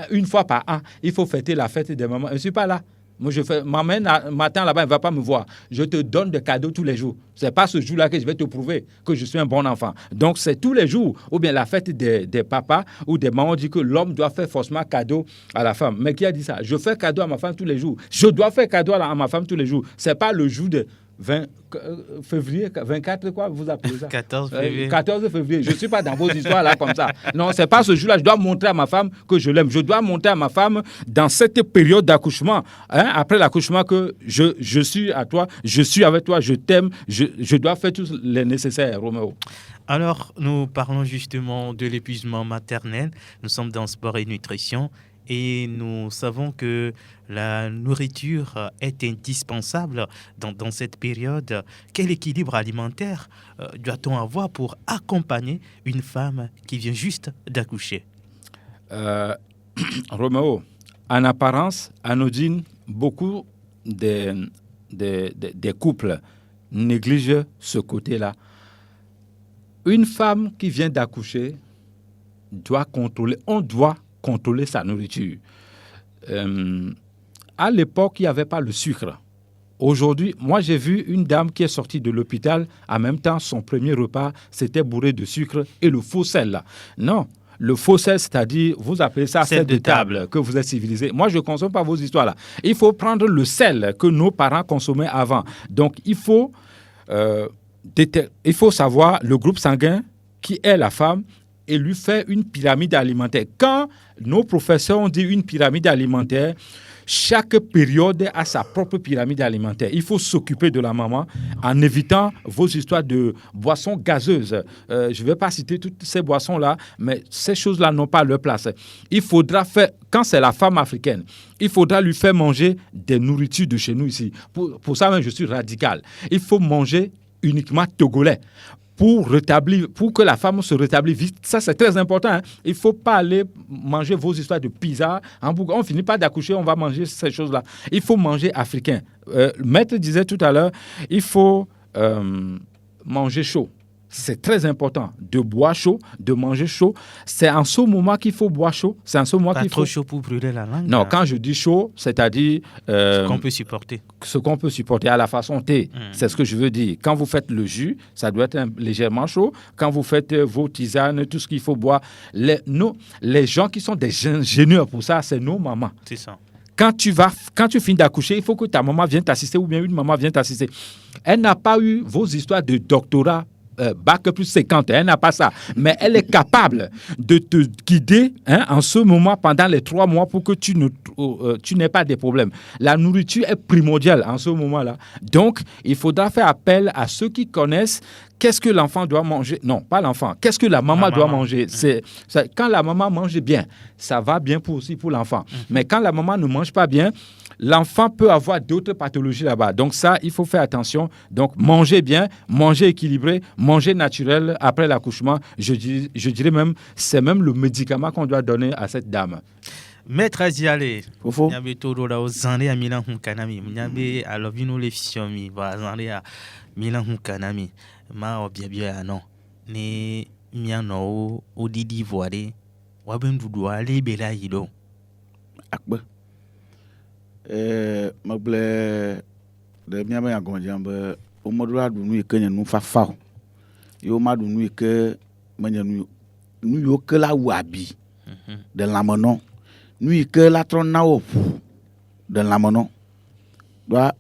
une fois par an. Il faut fêter la fête des mamans. Je ne suis pas là. Moi, ma mère m'attend là-bas, elle ne va pas me voir. Je te donne des cadeaux tous les jours. Ce n'est pas ce jour-là que je vais te prouver que je suis un bon enfant. Donc, c'est tous les jours. Ou bien la fête des papas ou des mamans dit que l'homme doit faire forcément cadeau à la femme. Mais qui a dit ça? Je fais cadeau à ma femme tous les jours. Je dois faire cadeau à ma femme tous les jours. Ce n'est pas le jour de 20 février, 24, quoi, vous appelez ça? 14 février. 14 février. Je ne suis pas dans vos histoires là comme ça. Non, ce n'est pas ce jour-là. Je dois montrer à ma femme que je l'aime. Je dois montrer à ma femme dans cette période d'accouchement, après l'accouchement, que je suis à toi, je suis avec toi, je t'aime, je dois faire tout le nécessaire, Roméo. Alors, nous parlons justement de l'épuisement maternel. Nous sommes dans sport et nutrition. Et nous savons que la nourriture est indispensable dans cette période. Quel équilibre alimentaire doit-on avoir pour accompagner une femme qui vient juste d'accoucher? Roméo, en apparence anodine, beaucoup des couples négligent ce côté-là. Une femme qui vient d'accoucher on doit contrôler sa nourriture. À l'époque, il n'y avait pas le sucre. Aujourd'hui, moi j'ai vu une dame qui est sortie de l'hôpital, en même temps son premier repas, c'était bourré de sucre et le faux sel là. Non, le faux sel, c'est-à-dire, vous appelez ça sel de table, que vous êtes civilisé. Moi, je ne consomme pas vos histoires là. Il faut prendre le sel que nos parents consommaient avant. Donc, il faut savoir le groupe sanguin qui est la femme et lui faire une pyramide alimentaire. Quand nos professeurs ont dit une pyramide alimentaire, chaque période a sa propre pyramide alimentaire. Il faut s'occuper de la maman en évitant vos histoires de boissons gazeuses. Je ne vais pas citer toutes ces boissons-là, mais ces choses-là n'ont pas leur place. Il faudra faire, quand c'est la femme africaine, il faudra lui faire manger des nourritures de chez nous ici. Pour ça même, je suis radical. Il faut manger uniquement togolais. Pour que la femme se rétablisse vite. Ça, c'est très important. Hein. Il ne faut pas aller manger vos histoires de pizza. On ne finit pas d'accoucher, on va manger ces choses-là. Il faut manger africain. Maître disait tout à l'heure, il faut manger chaud. C'est très important de boire chaud, de manger chaud. C'est en ce moment qu'il faut boire chaud. C'est en ce moment qu'il faut... Pas trop chaud pour brûler la langue. Non, quand je dis chaud, c'est-à-dire... ce qu'on peut supporter. Ce qu'on peut supporter à la façon thé. C'est ce que je veux dire. Quand vous faites le jus, ça doit être légèrement chaud. Quand vous faites vos tisanes, tout ce qu'il faut boire. Les gens qui sont des ingénieurs pour ça, c'est nos mamans. C'est ça. Quand tu finis d'accoucher, il faut que ta maman vienne t'assister ou bien une maman vienne t'assister. Elle n'a pas eu vos histoires de doctorat bac plus 50, elle n'a pas ça. Mais elle est capable de te guider en ce moment pendant les 3 mois pour que tu n'aies pas de problèmes. La nourriture est primordiale en ce moment-là. Donc, il faudra faire appel à ceux qui connaissent qu'est-ce que l'enfant doit manger. Non, pas l'enfant. Qu'est-ce que la maman doit manger. Quand la maman mange bien, ça va bien aussi pour l'enfant. Mais quand la maman ne mange pas bien, l'enfant peut avoir d'autres pathologies là-bas. Donc ça, il faut faire attention. Donc manger bien, manger équilibré, manger naturel après l'accouchement. Je dirais même, c'est même le médicament qu'on doit donner à cette dame. Maître Aziale, Fofo. nyabe todo la ozande a milan hunkanami, nyabe alovino le fisiomi, va zande a milan hunkanami, ma obiabia non, ne miano odidi voire, waben dudu ale bela yido. Akba. Magble de miame ya gonjambe o modula du nu ke nu fafa. Yo ma du nu ke manya nu yo ke la wabi. De lamanon. Nu ke la tron na opu. De lamanon. Doa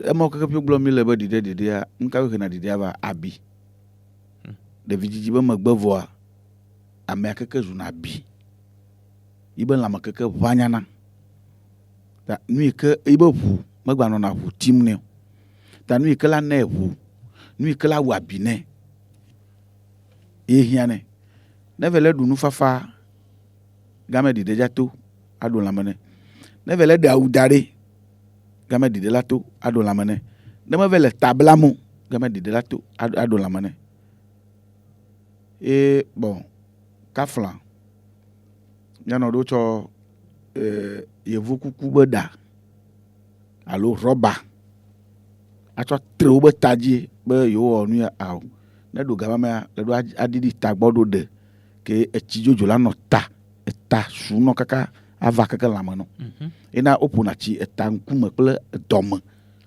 e mo ke pio glo mi le be dide ya nka we na dide ba abi. De vidiji be magbe voa. Ame ke zu na bi. Ibe lama ke vanyana. Ta nui ke ibe pu magba no na pu timne ta nui ke la na pu nui ke la wabine ehiane ne vele du nu fafa game di dejato ado lamane ne vele da udare game di delato ado lamane ne me vele tablamu game di delato ado lamane bon kaflan yana do cho yevu kuku be da alo roba acho treu be tadie be yo onu awo ne do gaba me le do adidi tagbodo de ke echijojo la no ta su no kaka ava kaka lama no ina opuna chi eta nkume kple dom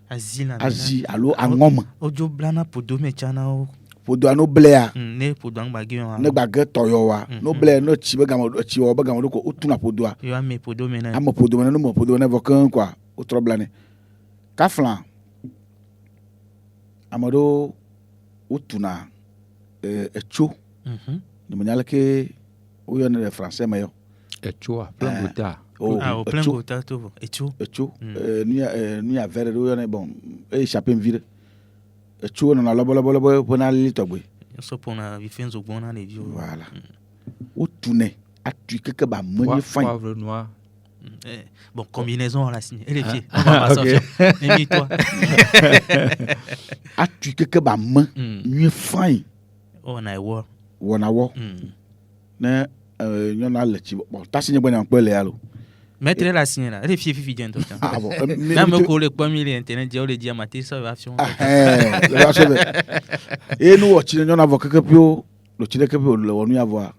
azi alo angom ojo blana podo me chana o podo ano blea ne podo angbage wa ne gbage toyo wa no blea no chi be gamo chi wo be gamo ko otuna podo a yo ame podo me na amo podo me no mo podo ne vokan kwa o troblane kaflan amado otuna echo ni manyala ke o yo ne français mayo echo plein gota au plein gota to echo ni a vere o yo ne bon échappé vire echo na lobo pona litogbe so pona vifenzo gbona le vio voilà otune atu keke ba menye fin poivre noir. Bon, combinaison, on l'a signé. Et les filles, on va pas sortir. Et toi. Atu keke ba men nye fin. Oh, na wo. Wona wo. Ne nyona le chi bon ta signé bana npe le alo. Mettre la signe là. Les filles viennent tout le temps. Ah bon. Même quand le premier internet, j'ai le diamaté, ça va faire. Et nous, on a vu quelque peu, le chile que peut le on y avoir.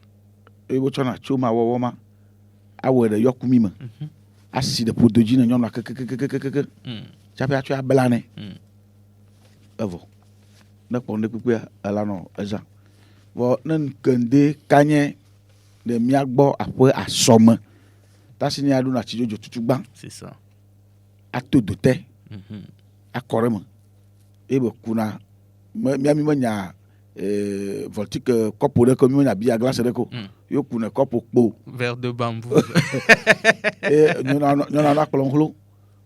Et vous t'en as chuma wawama. Ah ouais, le yokumima. Assis de pour de jean, on a que. J'avais tu as belané. Avo. Ne prenez plus à la non, Jean. Bon, non, kende, kanye, de miagbo après à somme. T'as signé à l'una tijo de tout ban. C'est ça. À tout de thé. À correment. Et beaucoup na. Miami mania. Voltique copo de comme on a bien glace de co. Yo kuna copo po. Verre de bambou. Et nous en a colon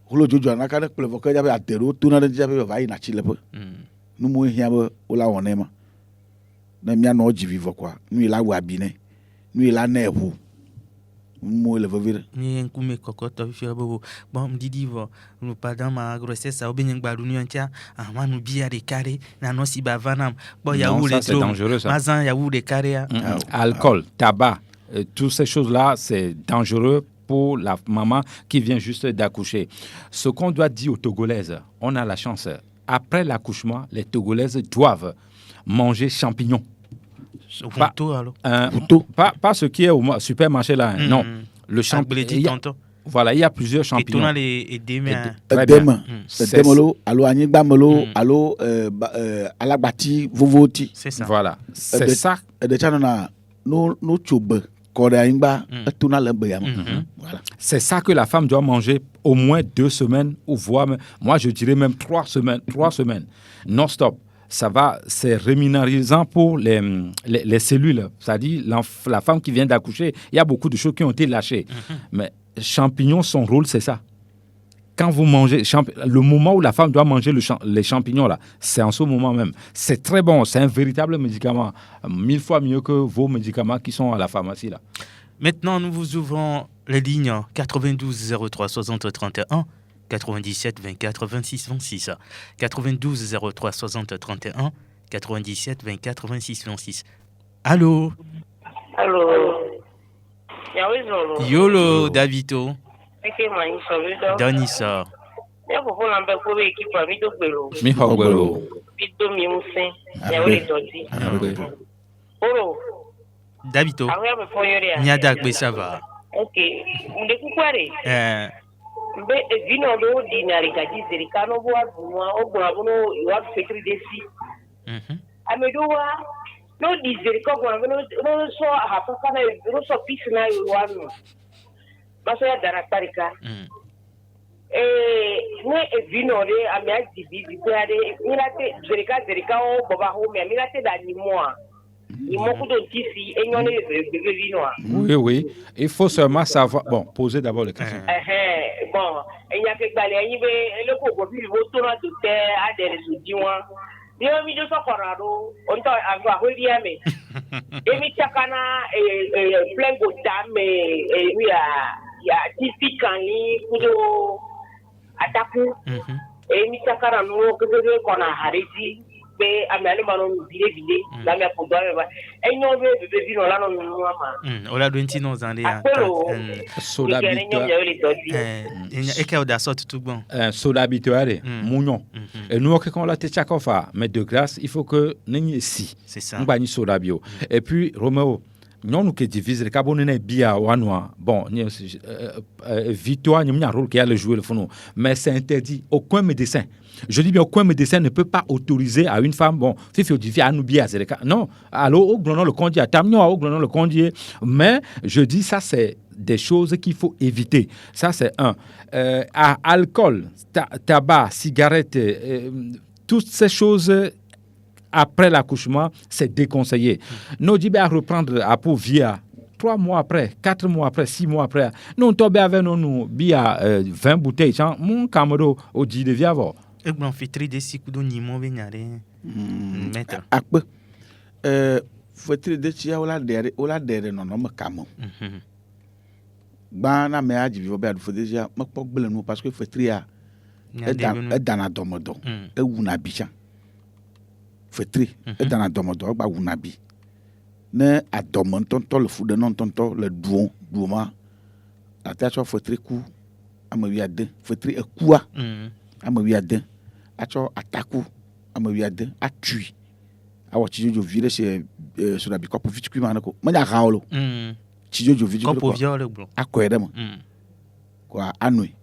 holo jojo na ka pour le vocal j'avais atero tout na déjà va na chile peu. Nous mo hia ba ola wonema. Na mia no ji vivo quoi. Nous il a wa bine. Nous il a nevu. Moi le vivre. Ni nkume kokota fia bobo. Bon me dit nous pendant ma grossesse ça obien ngbalu ni antia ama nous bia de carré na no si bavanam. Bon ya ou les c'est dangereux ça. Mazan ya ou des carrés. Alcool, tabac, toutes ces choses-là, c'est dangereux pour la maman qui vient juste d'accoucher. Ce qu'on doit dire aux Togolaises, on a la chance. Après l'accouchement, les Togolaises doivent manger champignons. Pas ce qui est au supermarché là. Non. Le champignon. Voilà, il y a plusieurs champignons. C'est ça. Voilà. C'est ça. C'est ça que la femme doit manger au moins 2 semaines ou voire, moi je dirais même 3 semaines non-stop. Ça va, c'est rémunérisant pour les cellules. C'est-à-dire, la femme qui vient d'accoucher, il y a beaucoup de choses qui ont été lâchées. Mais champignons, son rôle, c'est ça. Quand vous mangez, le moment où la femme doit manger les champignons, là, c'est en ce moment même. C'est très bon, c'est un véritable médicament. 1000 fois mieux que vos médicaments qui sont à la pharmacie, là. Maintenant, nous vous ouvrons les lignes 92 03 60 31. 97 24 26 26 92 03 60 31 97 24 26 26. Allô. Yolo Davito. Danisa. Mi hogwelo. Davito. Nyada gbe ça va. OK. Mbe vino do dinari gaji zerikano bo abunwa obuno iwa fekri desi amedowa no di zeriko bo no so hapaka na no so peace na iwanu maso ya daratarika ne vino de amiaji bibi de mirate zerika o baba ho me mirate da ni moi. Oui. Il faut seulement savoir. Bon, posez d'abord les questions. Bon, il y a que le coco, il faut tout le à des résultats. Il y a mis de socorro, on t'a avoir relié. Et mi chakana plein de dames, et oui, il y a typique en ligne pour attaquer. Et mi chakana nous que qu'on a arrêté. Ola dointi no zande ya. Soda soda habitué mounon. Et nous quand la tête chaque fois mais de grâce il faut que n'ayez si. C'est ça. On va ni soda bio. Et puis Roméo non nous que divise le carbone bia wanwa bon victoire n'y a un rôle qui a le jouer le fond mais c'est interdit aucun médecin. Je dis bien aucun médecin ne peut pas autoriser à une femme bon fifi odifi à nous bia non alors au glonnon le condier tamio au glonnon le condier mais je dis ça c'est des choses qu'il faut éviter ça c'est un alcool tabac cigarette toutes ces choses après l'accouchement, c'est déconseillé. Nous disons à reprendre à pour via 3 mois après, 4 mois après, 6 mois après. Nous tombons avec nous bia 20 bouteilles. Mon camarade au dit de via voir. Et bon, fait très des cycles de nimo venare. Maître. Akbe. Faut très des chia ola dere non me camo. Bana me aji vivo bia faut déjà me pok bele nous parce que faut très a dans la domodo. Et una bicha. Fetri et dans la domodo ba wunabi ne adomo tonto le fude non tonto le duoma atsɔ fetri ku ame 12 fetri ekua ame 12 atsɔ ataku ame 12 atui awɔ tsijojo vi ɖe si sodabi kɔpu vitukui ma ne ko menya ha o lo tsijojo vitukui kɔpu viawo le gblɔ akɔe ɖe me kɔa anoe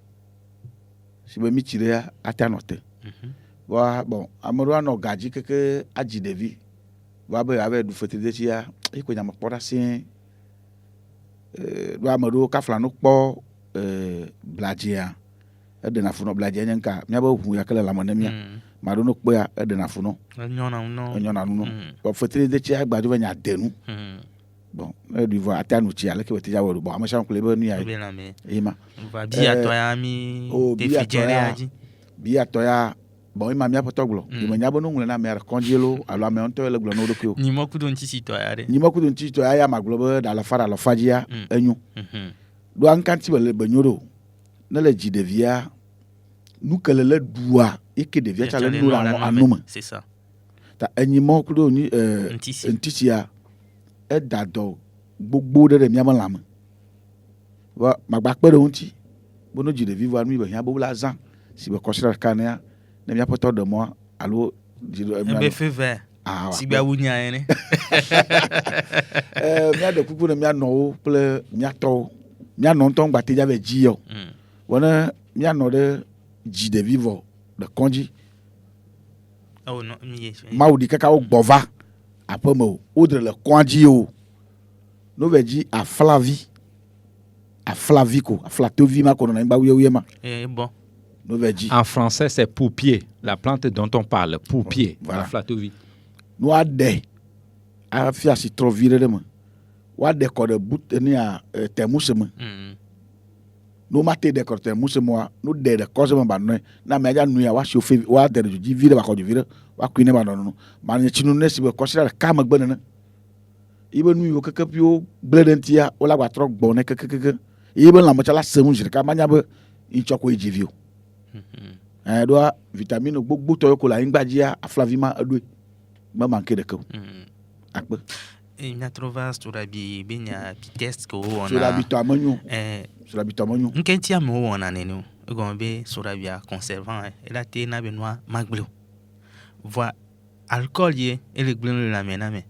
si be mi tsi ɖe ate anɔ te wa bon ame ɖewo anɔ gadzi keke adzi ɖevi va be ave ɖu fetri ɖe tsia eko nyame kpɔ ɖa sie ɖo ame ɖewo kafla no kpɔ bladzia eɖena funɔ bladzia nye nka miabe ʋu yake le lãme ne mia ma ɖo no kpɔa eɖena funɔ enyɔna nu no fetri ɖe tsia egbadzo be nya de nu bon eɖui vɔ ate anu tsi aleke wete dza wɔ bon ame sia kple be nu ya ema biatɔ ya mi biatɔ ya bon ima miaƒe tɔgblɔ ime nya be no ŋlɔ na amea kɔndzi lo alo ame ŋutɔ le gblɔ no ɖokui o nyimɔkudo ŋtitsitɔ ya ɖe nyimɔkudo ŋtitsitɔ ya magblɔ be ɖalafa dzia enyo ɖo ankanti be nyo ɖo ne le dzi ɖevia nu ke le ɖua eke ɖevia tsa le nu le anu me ta enyimɔkudo ŋtitsia eda dɔ gbogbo ɖe miame lãme va magba kpe ɖe ŋuti be no dzi ɖevi va nu be hiã be wla zã si be kɔsira ɖeka nea ne miaƒe tɔ ɖe mɔ alo ebe feve si be awu nya ene mia de kuku ne mia nɔwo kple mia tɔwo mia nɔ ŋutɔ ŋgba te dza be dzi yɔ wɔne mia nɔ ɖe dzi ɖevi vɔ ɖe kɔndzi mawu ɖi kaka wo gbɔ va aƒe me o wodre le kɔndzi o no ve dzi aflavi ko aflatovi ma ko nɔ anyigba wuyewu ma bon. En français, c'est pourpier, la plante dont on parle, pourpier, voilà. La flatovie. Nous avons a fait si trop viré de moi. Wa de ko de bout ni a temuse me. Nous maté de ko temuse moi, nous de cause me ba no. Na me ja nu ya wa chauffer wa de ji vire ba ko ji vire, wa kuine ba no no. Ma ni chinu ne si be consider ka ma gbe na. Ibe nu yo keke pio bledentia o la gba tro gbo ne keke. Ibe la mo cha la semu jirika ma nya be inchoko ejivio. Doa vitamine gbogbo to ko la ngbajia aflavima adwe ma manke de ko akpe e nya trova storabi benya test ko wona storabi to amanyu storabi to amanyu nkenti am wona nenu gombe storabi a conservant e la te na benoa magbleu voi alcool ye e le gblenu la mename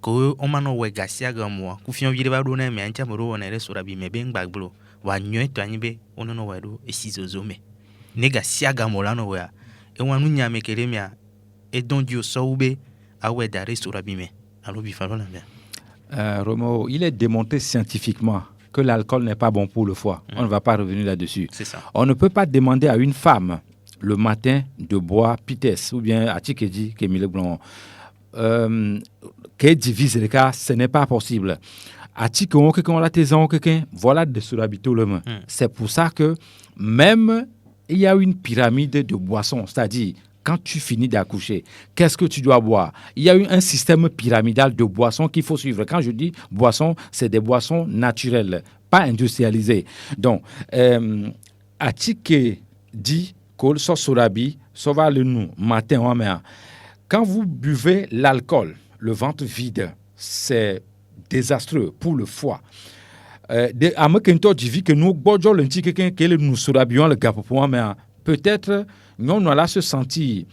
ko o mano we gasia gamo ku fion vire ba do na me ancha mo wona le storabi me be ngbagblo wa nyo to anyibe ono no wa do e sizozome nega siaga molano wea e wanu nyame keremia e don dio soube awe da restaurabime allo bifalo na bien. Romo, il est démontré scientifiquement que l'alcool n'est pas bon pour le foie. On ne va pas revenir là-dessus. C'est ça. On ne peut pas demander à une femme le matin de boire pites ou bien à Tchikeji Kemile Blanc qu'elle divise les cas, ce n'est pas possible. Voilà de surabito le main. C'est pour ça que même il y a une pyramide de boissons, c'est-à-dire quand tu finis d'accoucher, qu'est-ce que tu dois boire? Il y a eu un système pyramidal de boissons qu'il faut suivre. Quand je dis boissons, c'est des boissons naturelles, pas industrialisées. Donc, Atike dit que sorabi, va le nous matin ou matin. Quand vous buvez l'alcool, le ventre vide, c'est désastreux pour le foie. Peut-être nous allons se sentir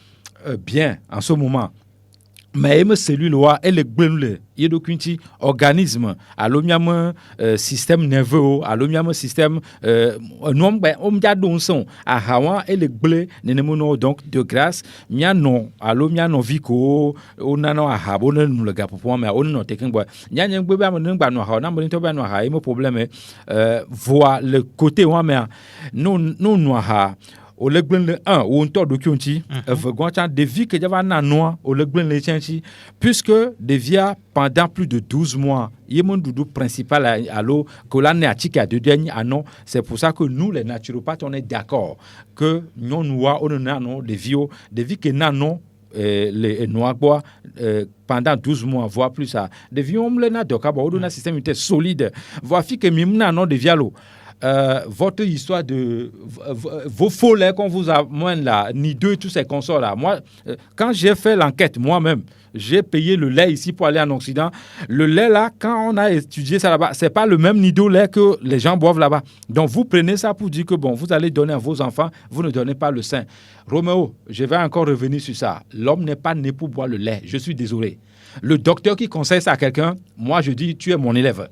bien en ce moment. Mais les cellules et les organisme, système nerveux, système donc de grâce, voir le côté au legblin le 1 ou on tord de kyonti de vie que j'avais na noa au legblin le chanchi puisque devia pendant plus de 12 mois yemon doudou principal à l'eau que la néatique a de dernier non c'est pour ça que nous les naturopathes on est d'accord que non noa on non de vie que nanon les noirs bois pendant 12 mois voire plus ça de vie on le na doka ba on a système solide voici que mimna non de vialo votre histoire de vos faux laits qu'on vous amène là, Nido et tous ces consorts là. Moi, quand j'ai fait l'enquête moi-même, j'ai payé le lait ici pour aller en Occident. Le lait là, quand on a étudié ça là-bas, c'est pas le même Nido lait que les gens boivent là-bas. Donc vous prenez ça pour dire que bon, vous allez donner à vos enfants, vous ne donnez pas le sein. Roméo, je vais encore revenir sur ça. L'homme n'est pas né pour boire le lait. Je suis désolé. Le docteur qui conseille ça à quelqu'un, moi je dis, tu es mon élève.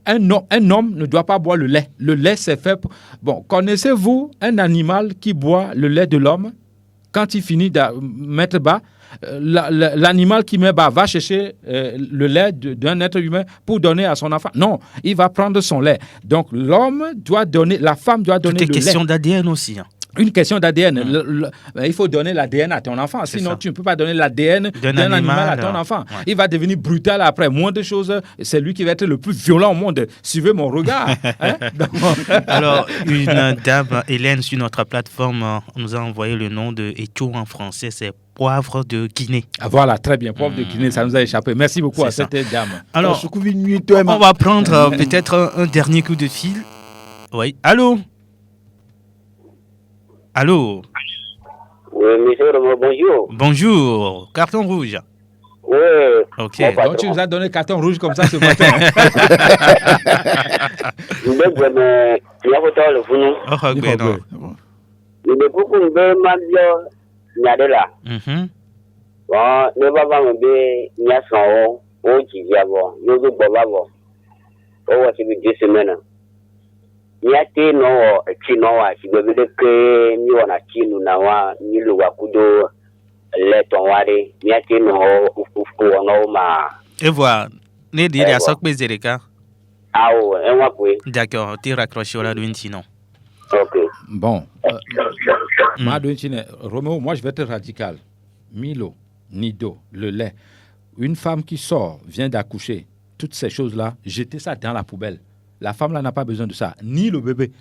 Un homme ne doit pas boire le lait. Le lait, c'est fait pour... Bon, connaissez-vous un animal qui boit le lait de l'homme? Quand il finit de mettre bas, l'animal qui met bas va chercher le lait d'un être humain pour donner à son enfant. Non, il va prendre son lait. Donc l'homme doit donner, la femme doit donner le lait. Tout est question d'ADN aussi. Une question d'ADN. Il faut donner l'ADN à ton enfant. Sinon, tu ne peux pas donner l'ADN d'un animal à ton enfant. Ouais. Il va devenir brutal après. Moins de choses, c'est lui qui va être le plus violent au monde. Suivez mon regard. Alors, une dame, Hélène, sur notre plateforme, nous a envoyé le nom de Echo en français. C'est poivre de Guinée. Ah, voilà, très bien. Poivre de Guinée, ça nous a échappé. Merci beaucoup à cette dame. Alors, on va prendre peut-être un dernier coup de fil. Oui. Allô? Allô? Oui, monsieur, bonjour. Bonjour. Carton rouge. Oui. Ok. Donc, tu nous as donné carton rouge comme ça ce matin. Yate no chinoa sibele ke ni wana chinu na wa ni lu wakudo le tonware yate no ufufu no ma. Et voilà, ne dire à ça que bezereka. Ah ouais, on va pouvoir. D'accord, tu raccroches là de sinon. OK. Bon. Roméo, moi je vais être radical. Milo, Nido, le lait. Une femme qui sort, vient d'accoucher, toutes ces choses-là, jetez ça dans la poubelle. La femme là n'a pas besoin de ça, ni le bébé.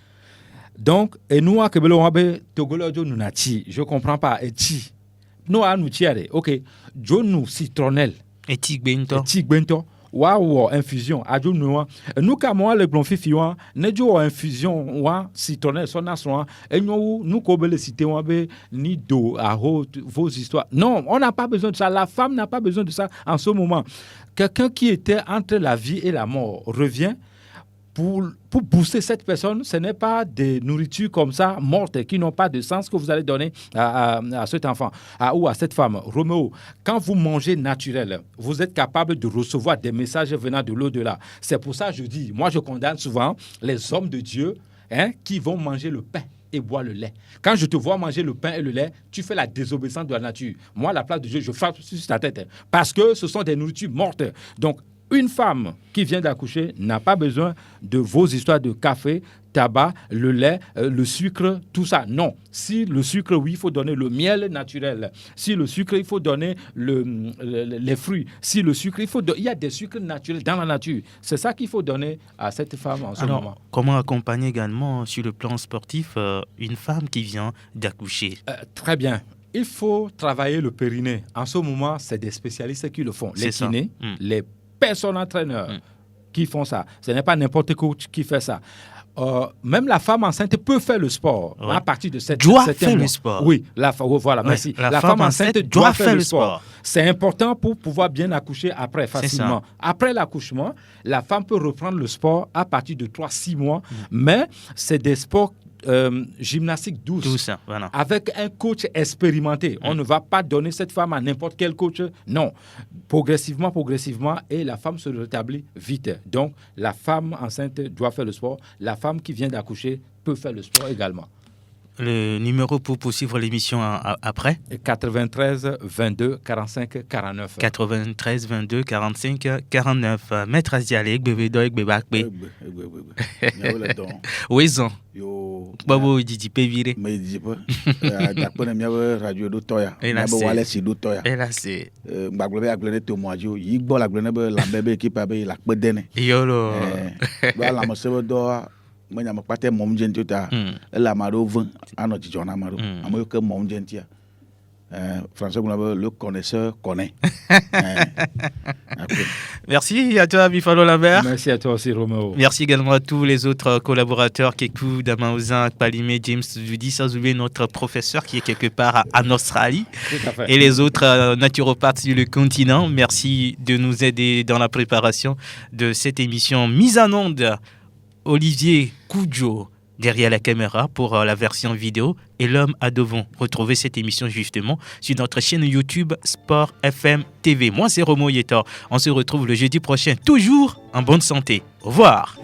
Donc, et nous, à Kebelo Wabe, Togolojo nous nati, je comprends pas, et ti. Nous, à nous tiare, ok. Jo nous citronnelle. Et ti bento. Waouh, infusion. Adjo nous, nous, comme moi, le blond fifi, ne jo infusion, citronnelle, son assoin, et nous, Kobele cité, ni do, vos histoires. Non, on n'a pas besoin de ça. La femme n'a pas besoin de ça en ce moment. Quelqu'un qui était entre la vie et la mort revient. Pour booster cette personne, ce n'est pas des nourritures comme ça, mortes, qui n'ont pas de sens que vous allez donner à cet enfant ou à cette femme. Roméo, quand vous mangez naturel, vous êtes capable de recevoir des messages venant de l'au-delà. C'est pour ça que je dis, moi je condamne souvent les hommes de Dieu qui vont manger le pain et boire le lait. Quand je te vois manger le pain et le lait, tu fais la désobéissance de la nature. Moi, à la place de Dieu, je frappe sur ta tête parce que ce sont des nourritures mortes. Donc, une femme qui vient d'accoucher n'a pas besoin de vos histoires de café, tabac, le lait, le sucre, tout ça. Non. Si le sucre, oui, il faut donner le miel naturel. Si le sucre, il faut donner les fruits. Si le sucre, il y a des sucres naturels dans la nature. C'est ça qu'il faut donner à cette femme en ce moment. Comment accompagner également sur le plan sportif une femme qui vient d'accoucher? Très bien. Il faut travailler le périnée. En ce moment, c'est des spécialistes qui le font. Les kinés, les personnes entraîneurs qui font ça. Ce n'est pas n'importe coach qui fait ça. Même la femme enceinte peut faire le sport à partir de cette doit faire le sport. Oui, voilà, merci. La femme enceinte doit faire le sport. C'est important pour pouvoir bien accoucher après facilement. Après l'accouchement, la femme peut reprendre le sport à partir de 3-6 mois, mais c'est des sports gymnastique douce, voilà. Avec un coach expérimenté. On ne va pas donner cette femme à n'importe quel coach. Non. Progressivement, et la femme se rétablit vite. Donc, la femme enceinte doit faire le sport. La femme qui vient d'accoucher peut faire le sport également. Le numéro pour poursuivre l'émission après? 93 22 45 49. 93 22 45 49. Maître Aziale, bébé doy, bébé akbe. Oui, ça. Babo Didi Péviré. Mais dis pas. D'après la radio d'Otoya. Et là, c'est. Baglobe a glené témoignage. Il boit la glené la bébé qui pabe la bedene. Yolo. La monsieur doit. Moi, je pas tellement mon gentil. Elle a marre au vent. À notre journée, marre. À moi que mon gentil. Français, le connaisseur connaît. Merci à toi, Bifalo Lambert. Merci à toi aussi, Roméo. Merci également à tous les autres collaborateurs, Kekou, Damaouzin, Palimé, James Judi, sans oublier notre professeur qui est quelque part en Australie. Tout à fait. Et les autres naturopathes sur le continent. Merci de nous aider dans la préparation de cette émission mise en onde. Olivier Koudjo derrière la caméra pour la version vidéo et l'homme à devant. Retrouvez cette émission justement sur notre chaîne YouTube Sport FM TV. Moi, c'est Romo Yetor. On se retrouve le jeudi prochain, toujours en bonne santé. Au revoir.